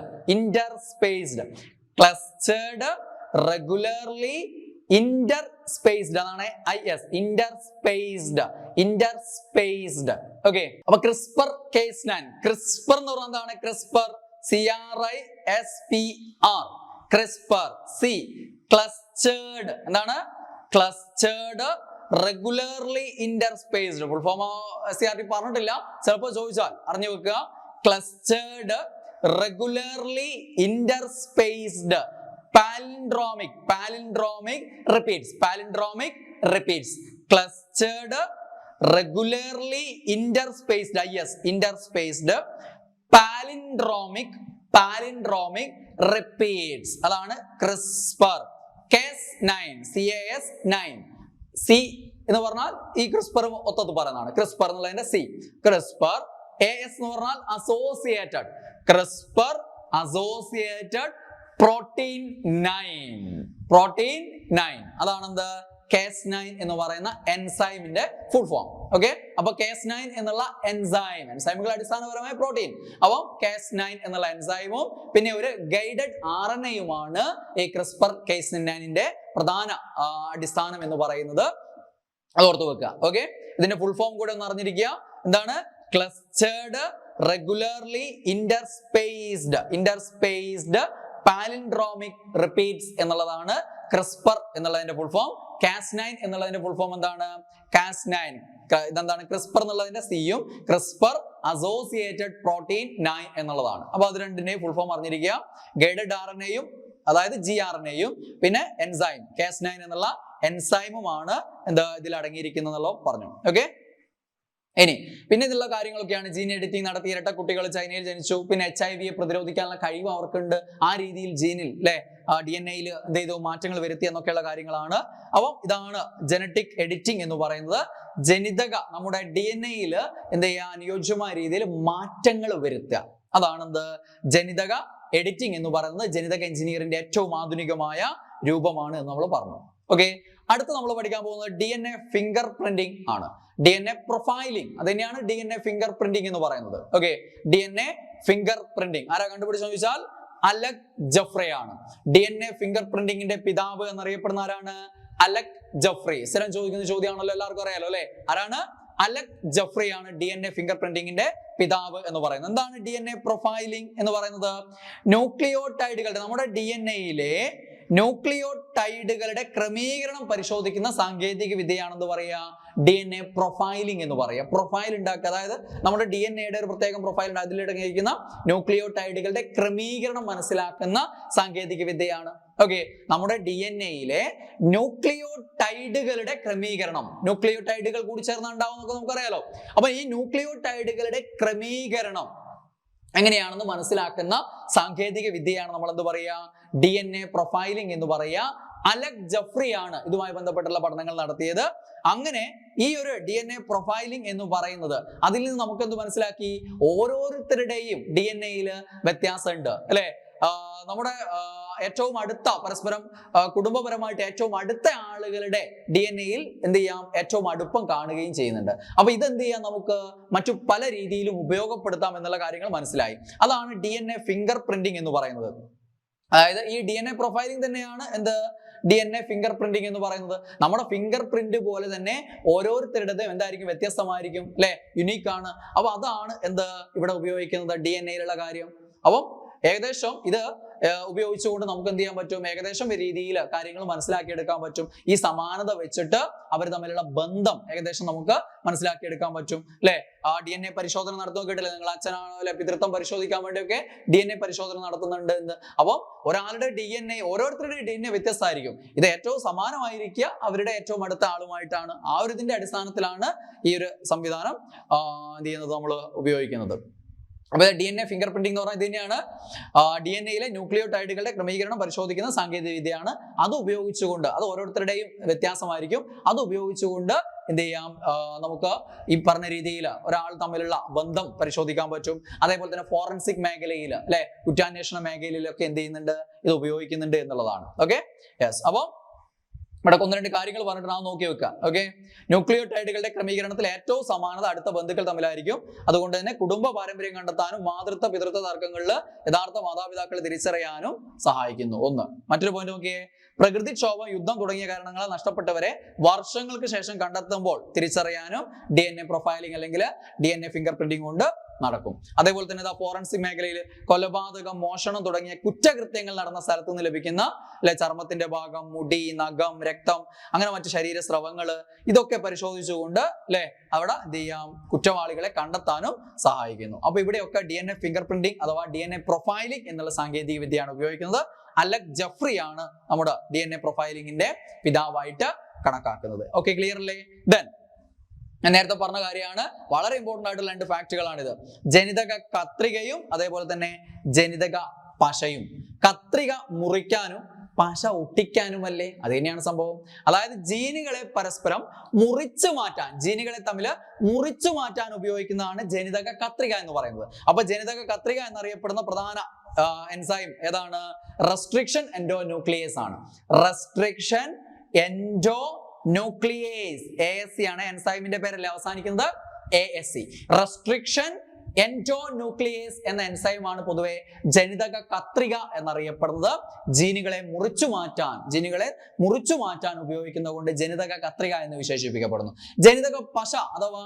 അതാണ് IS, ഇന്റർസ്പേസ്ഡ്. ഓക്കെ, അപ്പൊ CRISPR-Cas9, CRISPR എന്ന് പറഞ്ഞാൽ എന്താണ്, CRISPR CRISPR, ക്ലസ്റ്റേർഡ്, എന്താണ് clustered regularly interspaced. Full form CRT പറഞ്ഞിട്ടില്ല, ചിലപ്പോൾ ചോദിച്ചാൽ അറിഞ്ഞു വെക്കുക. Clustered regularly interspaced palindromic repeats. Clustered regularly interspaced interspaced palindromic repeats, അതാണ് CRISPR-Cas9. C എന്ന് പറഞ്ഞാൽ ഈ CRISPR ഒത്തത് പറയുന്നതാണ്. CRISPR എന്നുള്ളതിന്റെ C. CRISPR AS എന്ന് പറഞ്ഞാൽ അസോസിയേറ്റഡ് പ്രോട്ടീൻ 9, അതാണെന്ത് Cas9 എന്ന് പറയുന്ന എൻസൈമിന്റെ ഫുൾ ഫോം. ഓക്കെ, അപ്പൊ Cas9 എന്നുള്ള എൻസൈമുകൾ അടിസ്ഥാനപരമായി പ്രോട്ടീൻ. അപ്പൊ Cas9 എന്നുള്ള എൻസൈമും പിന്നെ ഒരു ഗൈഡഡ് RNAയുമാണ് ഈ CRISPR-Cas9ന്റെ പ്രധാന അടിസ്ഥാനം എന്ന് പറയുന്നത്. അത് ഓർത്തു വെക്കുക. ഓക്കെ, ഇതിന്റെ ഫുൾ ഫോം കൂടെ ഒന്ന് അറിഞ്ഞിരിക്കുക. എന്താണ്, clustered regularly interspaced palindromic repeats എന്നുള്ളതാണ് CRISPR എന്നുള്ളതിന്റെ ഫുൾ ഫോം. Cas9 എന്നുള്ളതിന്റെ ഫുൾ ഫോം എന്താണ്, Cas9 ഇതെന്താണ്, CRISPR എന്നുള്ളതിന്റെ C-യും CRISPR അസോസിയേറ്റഡ് പ്രോട്ടീൻ 9 എന്നുള്ളതാണ്. അപ്പൊ അത് രണ്ടിന്റെയും ഫുൾ ഫോം അറിഞ്ഞിരിക്കുക. ഗൈഡഡ് RNAയും അതായത് gRNAയും പിന്നെ എൻസൈം Cas9 എന്നുള്ള എൻസൈമുമാണ് എന്താ ഇതിൽ അടങ്ങിയിരിക്കുന്നത് പറഞ്ഞു. ഓക്കെ, ഇനി പിന്നെ ഇതിലുള്ള കാര്യങ്ങളൊക്കെയാണ്. ജീൻ എഡിറ്റിംഗ് നടത്തി ഇരട്ട കുട്ടികൾ ചൈനയിൽ ജനിച്ചു, പിന്നെ HIV പ്രതിരോധിക്കാനുള്ള കഴിവ് അവർക്കുണ്ട്, ആ രീതിയിൽ ജീനിൽ അല്ലെ DNA-യിൽ എന്ത് ചെയ്തു മാറ്റങ്ങൾ വരുത്തി എന്നൊക്കെയുള്ള കാര്യങ്ങളാണ്. അപ്പം ഇതാണ് ജനറ്റിക് എഡിറ്റിംഗ് എന്ന് പറയുന്നത്. നമ്മുടെ DNA-യിൽ എന്ത് ചെയ്യുക, അനുയോജ്യമായ രീതിയിൽ മാറ്റങ്ങൾ വരുത്തുക, അതാണ് എന്ത് ജനിതക എഡിറ്റിംഗ് എന്ന് പറയുന്നത്. ജനിതക എഞ്ചിനീയറിംഗിന്റെ ഏറ്റവും ആധുനികമായ രൂപമാണ് എന്ന് നമ്മൾ പറഞ്ഞു. ഓക്കെ, അടുത്ത് നമ്മൾ പഠിക്കാൻ പോകുന്നത് DNA ഫിംഗർ പ്രിന്റിംഗ് ആണ്. DNA പ്രൊഫൈലിംഗ്, അത് തന്നെയാണ് DNA ഫിംഗർ പ്രിന്റിംഗ് എന്ന് പറയുന്നത്. ഓക്കെ, DNA ഫിംഗർ പ്രിന്റിംഗ് ആരാ കണ്ടുപിടിച്ചെന്ന് ചോദിച്ചാൽ അലക് ജഫ്രെ ആണ്. DNA ഫിംഗർ പ്രിന്റിംഗിന്റെ പിതാവ് എന്നറിയപ്പെടുന്ന ആരാണ്, അലക് ജഫ്രെ. സ്ഥിരം ചോദിക്കുന്ന ചോദ്യമാണല്ലോ, എല്ലാവർക്കും അറിയാലോ അല്ലെ, ആരാണ്, അലക് ജഫ്രെ ആണ് DNA ഫിംഗർ പ്രിന്റിംഗിന്റെ പിതാവ് എന്ന് പറയുന്നത്. എന്താണ് DNA പ്രൊഫൈലിംഗ് എന്ന് പറയുന്നത്, ന്യൂക്ലിയോടൈഡുകളുടെ നമ്മുടെ DNA-യിലെ ന്യൂക്ലിയോടൈഡ് ന്യൂക്ലിയോടൈഡുകളുടെ ക്രമീകരണം പരിശോധിക്കുന്ന സാങ്കേതിക വിദ്യയാണെന്ന് പറയാ DNA പ്രൊഫൈലിംഗ് എന്ന് പറയാം. പ്രൊഫൈൽ ഉണ്ടാക്കുക, അതായത് നമ്മുടെ DNA-യുടെ ഒരു പ്രത്യേകം പ്രൊഫൈൽ ഉണ്ട്, അതിലടങ്ങിയിരിക്കുന്ന ന്യൂക്ലിയോടൈഡുകളുടെ ക്രമീകരണം മനസ്സിലാക്കുന്ന സാങ്കേതിക വിദ്യയാണ്. ഓക്കെ, നമ്മുടെ DNA-യിലെ ന്യൂക്ലിയോടൈഡുകളുടെ ക്രമീകരണം, ന്യൂക്ലിയോടൈഡുകൾ കൂടി ചേർന്നുണ്ടാവും എന്നൊക്കെ നമുക്കറിയാലോ. അപ്പൊ ഈ ന്യൂക്ലിയോടൈഡുകളുടെ ക്രമീകരണം എങ്ങനെയാണെന്ന് മനസ്സിലാക്കുന്ന സാങ്കേതിക വിദ്യയാണ് നമ്മൾ എന്ത് പറയാ DNA പ്രൊഫൈലിംഗ് എന്ന് പറയാ. അലക് ജഫ്രി ആണ് ഇതുമായി ബന്ധപ്പെട്ടുള്ള പഠനങ്ങൾ നടത്തിയത്. അങ്ങനെ ഈ ഒരു DNA പ്രൊഫൈലിംഗ് എന്ന് പറയുന്നത്, അതിൽ നിന്ന് നമുക്ക് എന്ത് മനസ്സിലാക്കി, ഓരോരുത്തരുടെയും DNA-യിൽ വ്യത്യാസമുണ്ട് അല്ലെ. നമ്മുടെ ഏറ്റവും അടുത്ത പരസ്പരം കുടുംബപരമായിട്ട് ഏറ്റവും അടുത്ത ആളുകളുടെ DNA-യിൽ എന്ത് ചെയ്യാം, ഏറ്റവും അടുപ്പം കാണുകയും ചെയ്യുന്നുണ്ട്. അപ്പൊ ഇതെന്ത് ചെയ്യാം, നമുക്ക് മറ്റു പല രീതിയിലും ഉപയോഗപ്പെടുത്താം എന്നുള്ള കാര്യങ്ങൾ മനസ്സിലായി. അതാണ് DNA ഫിംഗർ പ്രിന്റിംഗ് എന്ന് പറയുന്നത്. അതായത് ഈ DNA പ്രൊഫൈലിംഗ് തന്നെയാണ് എന്ത്, DNA ഫിംഗർ പ്രിന്റിംഗ് എന്ന് പറയുന്നത്. നമ്മുടെ ഫിംഗർ പ്രിന്റ് പോലെ തന്നെ ഓരോരുത്തരുടേതും എന്തായിരിക്കും, വ്യത്യസ്തമായിരിക്കും അല്ലെ, യുണീക്ക് ആണ്. അപ്പൊ അതാണ് എന്ത് ഇവിടെ ഉപയോഗിക്കുന്നത് DNA-യിലുള്ള കാര്യം. അപ്പം ഏകദേശം ഇത് ഉപയോഗിച്ചുകൊണ്ട് നമുക്ക് എന്ത് ചെയ്യാൻ പറ്റും, ഏകദേശം രീതിയിൽ കാര്യങ്ങൾ മനസ്സിലാക്കിയെടുക്കാൻ പറ്റും. ഈ സമാനത വെച്ചിട്ട് അവർ തമ്മിലുള്ള ബന്ധം ഏകദേശം നമുക്ക് മനസ്സിലാക്കിയെടുക്കാൻ പറ്റും അല്ലെ. DNA പരിശോധന നടത്തുക കേട്ടില്ലേ നിങ്ങൾ, അച്ഛനാണോ അല്ലെ പിതൃത്വം പരിശോധിക്കാൻ വേണ്ടിയൊക്കെ DNA പരിശോധന നടത്തുന്നുണ്ട് എന്ന്. അപ്പം ഒരാളുടെ DNA, ഓരോരുത്തരുടെ DNA വ്യത്യസ്തമായിരിക്കും. ഇത് ഏറ്റവും സമാനമായിരിക്കുക അവരുടെ ഏറ്റവും അടുത്ത ആളുമായിട്ടാണ്. ആ ഒരു ഇതിന്റെ അടിസ്ഥാനത്തിലാണ് ഈ ഒരു സംവിധാനം എന്ത് ചെയ്യുന്നത്, നമ്മൾ ഉപയോഗിക്കുന്നത്. അപ്പൊ DNA ഫിംഗർ പ്രിന്റിംഗ് എന്ന് പറഞ്ഞാൽ ഇത് തന്നെയാണ്. DNA-യിലെ ന്യൂക്ലിയോടൈഡുകളുടെ ക്രമീകരണം പരിശോധിക്കുന്ന സാങ്കേതിക വിദ്യയാണ്. അത് ഉപയോഗിച്ചുകൊണ്ട്, അത് ഓരോരുത്തരുടെയും വ്യത്യാസമായിരിക്കും, അത് ഉപയോഗിച്ചുകൊണ്ട് എന്ത് ചെയ്യാം, നമുക്ക് ഈ പറഞ്ഞ രീതിയിൽ ഒരാൾ തമ്മിലുള്ള ബന്ധം പരിശോധിക്കാൻ പറ്റും. അതേപോലെ തന്നെ ഫോറൻസിക് മേഖലയിൽ അല്ലെ, കുറ്റാന്വേഷണ മേഖലയിലൊക്കെ എന്ത് ചെയ്യുന്നുണ്ട്, ഇത് ഉപയോഗിക്കുന്നുണ്ട് എന്നുള്ളതാണ്. Okay, yes. അപ്പം ഇവിടെ ഒന്ന് രണ്ട് കാര്യങ്ങൾ പറഞ്ഞിട്ട് നാം നോക്കി വെക്കുക. ഓക്കെ, ന്യൂക്ലിയോടൈഡുകളുടെ ക്രമീകരണത്തിൽ ഏറ്റവും സമാനത അടുത്ത ബന്ധുക്കൾ തമ്മിലായിരിക്കും. അതുകൊണ്ട് തന്നെ കുടുംബ പാരമ്പര്യം കണ്ടെത്താനും മാതൃത്വ പിതൃത്വ തർക്കങ്ങളിൽ യഥാർത്ഥ മാതാപിതാക്കളെ തിരിച്ചറിയാനും സഹായിക്കുന്നു. ഒന്ന്. മറ്റൊരു പോയിന്റ് നോക്കിയേ, പ്രകൃതിക്ഷോഭം, യുദ്ധം തുടങ്ങിയ കാരണങ്ങളാൽ നഷ്ടപ്പെട്ടവരെ വർഷങ്ങൾക്ക് ശേഷം കണ്ടെത്തുമ്പോൾ തിരിച്ചറിയാനും DNA പ്രൊഫൈലിംഗ് അല്ലെങ്കിൽ DNA ഫിംഗർ പ്രിന്റിംഗ് കൊണ്ട് നടക്കും. അതേപോലെ തന്നെ ഫോറൻസിക് മേഖലയിൽ കൊലപാതകം, മോഷണം തുടങ്ങിയ കുറ്റകൃത്യങ്ങൾ നടന്ന സ്ഥലത്തു നിന്ന് ലഭിക്കുന്ന അല്ലെ ചർമ്മത്തിന്റെ ഭാഗം, മുടി, നഖം, രക്തം, അങ്ങനെ മറ്റു ശരീര സ്രവങ്ങള്, ഇതൊക്കെ പരിശോധിച്ചുകൊണ്ട് അല്ലെ അവിടെ എന്ത് ചെയ്യാം, കുറ്റവാളികളെ കണ്ടെത്താനും സഹായിക്കുന്നു. അപ്പൊ ഇവിടെയൊക്കെ DNA ഫിംഗർ പ്രിന്റിംഗ് അഥവാ DNA പ്രൊഫൈലിംഗ് എന്നുള്ള സാങ്കേതിക വിദ്യയാണ് ഉപയോഗിക്കുന്നത്. അലക് ജഫ്രി ആണ് നമ്മുടെ DNA പ്രൊഫൈലിംഗിന്റെ പിതാവായിട്ട് കണക്കാക്കുന്നത്. ഓക്കെ, ക്ലിയർ അല്ലേ? ദെൻ ഞാൻ നേരത്തെ പറഞ്ഞ കാര്യമാണ്, വളരെ ഇമ്പോർട്ടന്റ് ആയിട്ടുള്ള രണ്ട് ഫാക്ടുകളാണിത്. ജനിതക കത്രികയും അതേപോലെ തന്നെ ജനിതക പശയും. കത്രിക മുറിക്കാനും പശ ഒട്ടിക്കാനുമല്ലേ, അത് തന്നെയാണ് സംഭവം. അതായത് ജീനുകളെ പരസ്പരം മുറിച്ചു മാറ്റാൻ, ജീനുകളെ തമ്മിൽ മുറിച്ചു മാറ്റാൻ ഉപയോഗിക്കുന്നതാണ് ജനിതക കത്രിക എന്ന് പറയുന്നത്. അപ്പൊ ജനിതക കത്രിക എന്നറിയപ്പെടുന്ന പ്രധാന എൻസൈം ഏതാണ്? റെസ്ട്രിക്ഷൻ എൻഡോന്യൂക്ലിയേസ് ആണ്. റെസ്ട്രിക്ഷൻ എൻഡോന്യൂക്ലിയേസ്, ASC ആണ് എൻസൈമിന്റെ പേരല്ലേ അവസാനിക്കുന്നത്, ASC. റെസ്ട്രിക്ഷൻ എൻഡോന്യൂക്ലിയേസ് എന്ന എൻസൈമാണ് പൊതുവെ ജനിതക കത്രിക എന്നറിയപ്പെടുന്നത്. ജീനുകളെ മുറിച്ചു മാറ്റാൻ ഉപയോഗിക്കുന്നത് കൊണ്ട് ജനിതക കത്രിക എന്ന് വിശേഷിപ്പിക്കപ്പെടുന്നു. ജനിതക പശ അഥവാ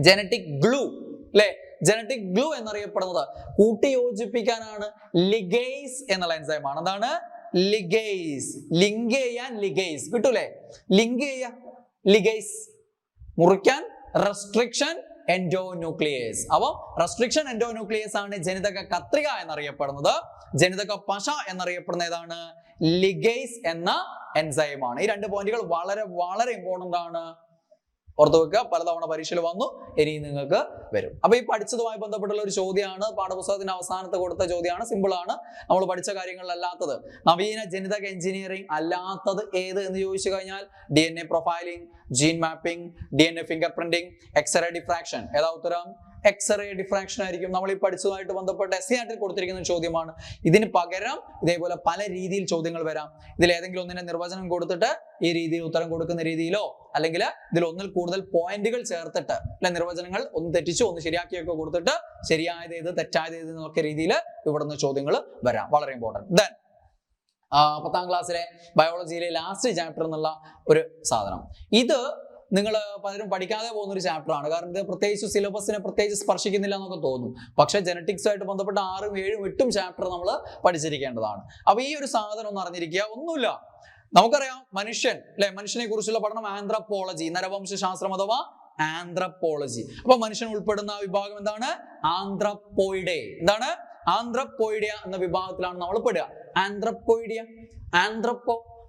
ജനറ്റിക് ഗ്ലൂ അല്ലെ, ജനറ്റിക് ഗ്ലൂ എന്നറിയപ്പെടുന്നത് കൂട്ടിയോജിപ്പിക്കാനാണ് ലിഗേസ് എന്നുള്ള എൻസൈമാണ്. എന്താണ്? ലിഗേസ്. ലിങ്ക് ചെയ്യാൻ ലിഗേസ് കിട്ടൂലേ, ലിങ്ക് ചെയ്യാൻ ലിഗേസ്, മുറിക്കാൻ റെസ്ട്രിക്ഷൻ എൻഡോന്യൂക്ലിയേസ്. അപ്പൊ റെസ്ട്രിക്ഷൻ എൻഡോന്യൂക്ലിയേസ് ആണ് ജനിതക കത്രിക എന്നറിയപ്പെടുന്നത്. ജനിതക പശ എന്നറിയപ്പെടുന്ന ഏതാണ്? ലിഗേസ് എന്ന എൻസൈമാണ്. ഈ രണ്ട് പോയിന്റുകൾ വളരെ വളരെ ഇമ്പോർട്ടന്റ് ആണ്, ഓർത്തു വെക്കുക. പലതവണ പരീക്ഷയിൽ വന്നു, ഇനി നിങ്ങൾക്ക് വരും. അപ്പൊ ഈ പഠിച്ചതുമായി ബന്ധപ്പെട്ടുള്ള ഒരു ചോദ്യമാണ്, പാഠപുസ്തകത്തിന്റെ അവസാനത്ത് കൊടുത്ത ചോദ്യമാണ്. സിമ്പിൾ ആണ്, നമ്മൾ പഠിച്ച കാര്യങ്ങളിലല്ലാത്തത്. നവീന ജനിതക എഞ്ചിനീയറിംഗ് അല്ലാത്തത് ഏത് എന്ന് ചോദിച്ചു കഴിഞ്ഞാൽ DNA profiling, gene mapping, DNA finger printing, x-ray diffraction. ഏതാ ഉത്തരം? എക്സ്റേ ഡിഫ്രാക്ഷൻ ആയിരിക്കും. നമ്മൾ ഈ പഠിച്ചതുമായിട്ട് ബന്ധപ്പെട്ട് SCERT കൊടുത്തിരിക്കുന്ന ഒരു ചോദ്യമാണ്. ഇതിന് പകരം ഇതേപോലെ പല രീതിയിൽ ചോദ്യങ്ങൾ വരാം. ഇതിൽ ഏതെങ്കിലും ഒന്നിന്റെ നിർവചനം കൊടുത്തിട്ട് ഈ രീതിയിൽ ഉത്തരം കൊടുക്കുന്ന രീതിയിലോ, അല്ലെങ്കിൽ ഇതിൽ ഒന്നിൽ കൂടുതൽ പോയിന്റുകൾ ചേർത്തിട്ട് അല്ലെ നിർവചനങ്ങൾ ഒന്ന് തെറ്റിച്ച് ഒന്ന് ശരിയാക്കിയൊക്കെ കൊടുത്തിട്ട് ശരിയായത് ഏത് തെറ്റായത് ഏത് എന്നൊക്കെ രീതിയിൽ ഇവിടുന്ന് ചോദ്യങ്ങൾ വരാം. വളരെ ഇമ്പോർട്ടന്റ്. ദെൻ 10ാം ക്ലാസ്സിലെ ബയോളജിയിലെ ലാസ്റ്റ് ചാപ്റ്റർ എന്നുള്ള ഒരു സാധനം, ഇത് നിങ്ങൾ പലരും പഠിക്കാതെ പോകുന്ന ഒരു ചാപ്റ്റർ ആണ്. കാരണം ഇത് പ്രത്യേകിച്ച് സിലബസിനെ പ്രത്യേകിച്ച് സ്പർശിക്കുന്നില്ല എന്നൊക്കെ തോന്നും. പക്ഷെ ജനറ്റിക്സുമായിട്ട് ബന്ധപ്പെട്ട 6, 7, 8 ചാപ്റ്റർ നമ്മൾ പഠിച്ചിരിക്കേണ്ടതാണ്. അപ്പൊ ഈ ഒരു സാധനം ഒന്ന് അറിഞ്ഞിരിക്കുക. ഒന്നുമില്ല, നമുക്കറിയാം മനുഷ്യൻ അല്ലെ, മനുഷ്യനെ കുറിച്ചുള്ള പഠനം ആന്ത്രപ്പോളജി, നരവംശാസ്ത്രം അഥവാ ആന്ത്രപ്പോളജി. അപ്പൊ മനുഷ്യൻ ഉൾപ്പെടുന്ന വിഭാഗം എന്താണ്? ആന്ത്രപ്പോയിഡേ. എന്താണ്? ആന്ത്രപ്പോയിഡിയ എന്ന വിഭാഗത്തിലാണ് നമ്മൾ പെടുക. ആന്ത്രപ്പോയിഡിയ,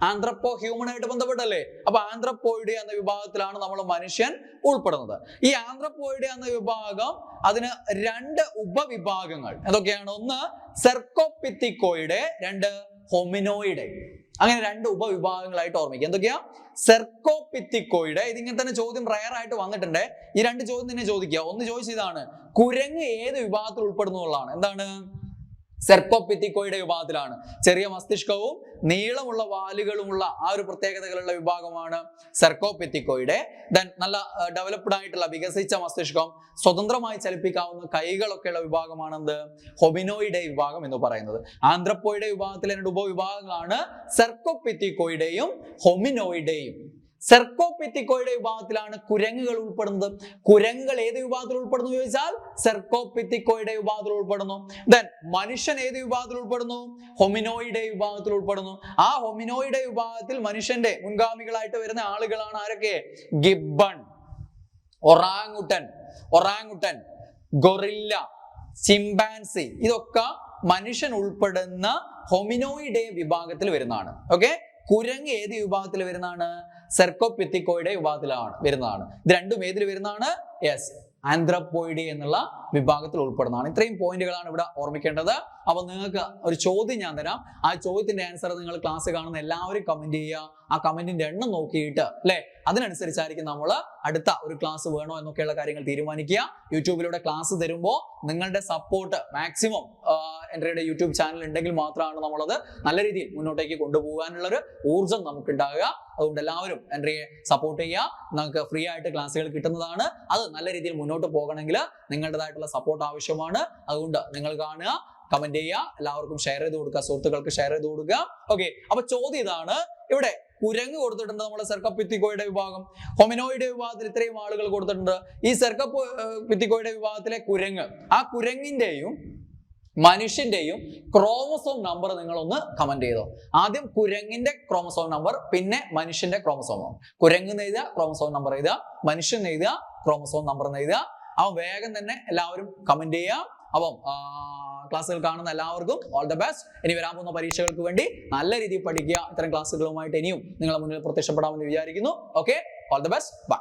ആന്ത്രപ്പോ ഹ്യൂമൻ ആയിട്ട് ബന്ധപ്പെട്ടല്ലേ? അപ്പൊ ആന്ത്രപ്പോയിഡിയ എന്ന വിഭാഗത്തിലാണ് നമ്മൾ മനുഷ്യൻ ഉൾപ്പെടുന്നത്. ഈ ആന്ത്രപ്പോയിഡിയ എന്ന വിഭാഗം, അതിന് 2 ഉപവിഭാഗങ്ങൾ എന്തൊക്കെയാണ്? ഒന്ന് സെർക്കോപിത്തിക്കോയിഡ്, 2 ഹൊമിനോയിഡ്. അങ്ങനെ 2 ഉപവിഭാഗങ്ങളായിട്ട് ഓർമ്മിക്കുക. എന്തൊക്കെയാ? സെർക്കോപിത്തിക്കോയിഡ്. ഇതിങ്ങനെ തന്നെ ചോദ്യം റയർ ആയിട്ട് വന്നിട്ടുണ്ട്. ഈ 2 ചോദ്യം തന്നെ ചോദിക്കുക. ഒന്ന് ചോദിച്ചതാണ് കുരങ്ങ് ഏത് വിഭാഗത്തിൽ ഉൾപ്പെടുന്നു എന്നുള്ളതാണ്. എന്താണ്? സെർക്കോപിത്തിക്കോയിഡ് വിഭാഗത്തിലാണ്. ചെറിയ മസ്തിഷ്കവും നീളമുള്ള വാലുകളുമുള്ള ആ ഒരു പ്രത്യേകതകളുള്ള വിഭാഗമാണ് സെർക്കോപിത്തിക്കോയിഡ്. ദെൻ നല്ല ഡെവലപ്ഡ് ആയിട്ടുള്ള വികസിച്ച മസ്തിഷ്കം, സ്വതന്ത്രമായി ചലിപ്പിക്കാവുന്ന കൈകളൊക്കെയുള്ള വിഭാഗമാണ് എന്ത്? ഹൊമിനോയിഡ് വിഭാഗം എന്ന് പറയുന്നത്. ആന്ത്രപ്പോയിഡ് വിഭാഗത്തിലെ 2 ഉപവിഭാഗങ്ങളാണ് സെർക്കോപിത്തിക്കോയിഡയും ഹൊമിനോയിഡയും. സെർക്കോപിത്തിക്കോയിഡ് വിഭാഗത്തിലാണ് കുരങ്ങുകൾ ഉൾപ്പെടുന്നത്. കുരങ്ങുകൾ ഏത് വിഭാഗത്തിൽ ഉൾപ്പെടുന്നു ചോദിച്ചാൽ സെർക്കോപിത്തിക്കോയിഡ് വിഭാഗത്തിൽ ഉൾപ്പെടുന്നു. ദെൻ മനുഷ്യൻ ഏത് വിഭാഗത്തിൽ ഉൾപ്പെടുന്നു? ഹൊമിനോയിഡ് വിഭാഗത്തിൽ ഉൾപ്പെടുന്നു. ആ ഹൊമിനോയിഡ് വിഭാഗത്തിൽ മനുഷ്യന്റെ മുൻഗാമികളായിട്ട് വരുന്ന ആളുകളാണ് ആരൊക്കെ? Gibbon, orangutan, gorilla, chimpanzee. ഇതൊക്കെ മനുഷ്യൻ ഉൾപ്പെടുന്ന ഹൊമിനോയിഡ് വിഭാഗത്തിൽ വരുന്നതാണ്. ഓക്കെ, കുരങ്ങ് ഏത് വിഭാഗത്തിൽ വരുന്നതാണ്? സെർക്കോപിത്തിക്കോയിഡ് വിഭാഗത്തിലാണ് വരുന്നതാണ്. ഇത് 2ഉം ഏതിൽ വരുന്നതാണ്? യെസ്, ആന്ത്രപ്പോയിഡ് എന്നുള്ള വിഭാഗത്തിൽ ഉൾപ്പെടുന്നതാണ്. ഇത്രയും പോയിന്റുകളാണ് ഇവിടെ ഓർമ്മിക്കേണ്ടത്. അപ്പൊ നിങ്ങൾക്ക് ഒരു ചോദ്യം ഞാൻ തരാം. ആ ചോദ്യത്തിന്റെ ആൻസർ നിങ്ങൾ ക്ലാസ് കാണുന്ന എല്ലാവരും കമന്റ് ചെയ്യുക. ആ കമന്റിന്റെ എണ്ണം നോക്കിയിട്ട് അല്ലെ, അതിനനുസരിച്ചായിരിക്കും നമ്മൾ അടുത്ത ഒരു ക്ലാസ് വേണോ എന്നൊക്കെയുള്ള കാര്യങ്ങൾ തീരുമാനിക്കുക. യൂട്യൂബിലൂടെ ക്ലാസ് തരുമ്പോൾ നിങ്ങളുടെ സപ്പോർട്ട് മാക്സിമം എൻ്റെ യൂട്യൂബ് ചാനൽ ഉണ്ടെങ്കിൽ മാത്രമാണ് നമ്മളത് നല്ല രീതിയിൽ മുന്നോട്ടേക്ക് കൊണ്ടുപോകാനുള്ളൊരു ഊർജ്ജം നമുക്ക് ഉണ്ടാകുക. അതുകൊണ്ട് എല്ലാവരും എൻട്രിയെ സപ്പോർട്ട് ചെയ്യുക. നമുക്ക് ഫ്രീ ആയിട്ട് ക്ലാസ്സുകൾ കിട്ടുന്നതാണ്. അത് നല്ല രീതിയിൽ മുന്നോട്ട് പോകണമെങ്കിൽ നിങ്ങളുടേതായിട്ടുള്ള സപ്പോർട്ട് ആവശ്യമാണ്. അതുകൊണ്ട് നിങ്ങൾ കാണുക, കമന്റ് ചെയ്യുക, എല്ലാവർക്കും ഷെയർ ചെയ്ത് കൊടുക്കുക, സുഹൃത്തുക്കൾക്ക് ഷെയർ ചെയ്ത് കൊടുക്കുക. ഓക്കെ, അപ്പൊ ചോദ്യം ഇതാണ്. ഇവിടെ കുരങ്ങ് കൊടുത്തിട്ടുണ്ട്, നമ്മുടെ സെർക്കോപിത്തിക്കോയിഡ് വിഭാഗം. ഹൊമിനോയിഡ് വിഭാഗത്തിൽ ഇത്രയും ആളുകൾ കൊടുത്തിട്ടുണ്ട്. ഈ സെർക്കോപിത്തിക്കോയിഡ് വിഭാഗത്തിലെ കുരങ്ങ്, ആ കുരങ്ങിന്റെയും മനുഷ്യന്റെയും ക്രോമസോം നമ്പർ നിങ്ങളൊന്ന് കമന്റ് ചെയ്തോ. ആദ്യം കുരങ്ങിന്റെ ക്രോമസോം നമ്പർ, പിന്നെ മനുഷ്യന്റെ ക്രോമസോം നമ്പർ. കുരങ്ങ് എഴുതുക, ക്രോമസോം നമ്പർ എഴുതുക, മനുഷ്യൻ എഴുതുക, ക്രോമസോം നമ്പർ എഴുതുക. അവൻ വേഗം തന്നെ എല്ലാവരും കമന്റ് ചെയ്യുക. അപ്പം ക്ലാസ്സുകൾ കാണുന്ന എല്ലാവർക്കും ഓൾ ദ ബെസ്റ്റ്. ഇനി വരാൻ പോകുന്ന പരീക്ഷകൾക്ക് വേണ്ടി നല്ല രീതിയിൽ പഠിക്കുക. ഇത്തരം ക്ലാസ്സുകളുമായിട്ട് ഇനിയും നിങ്ങളുടെ മുന്നിൽ പ്രത്യക്ഷപ്പെടാമെന്ന് വിചാരിക്കുന്നു. Okay, all the best, by.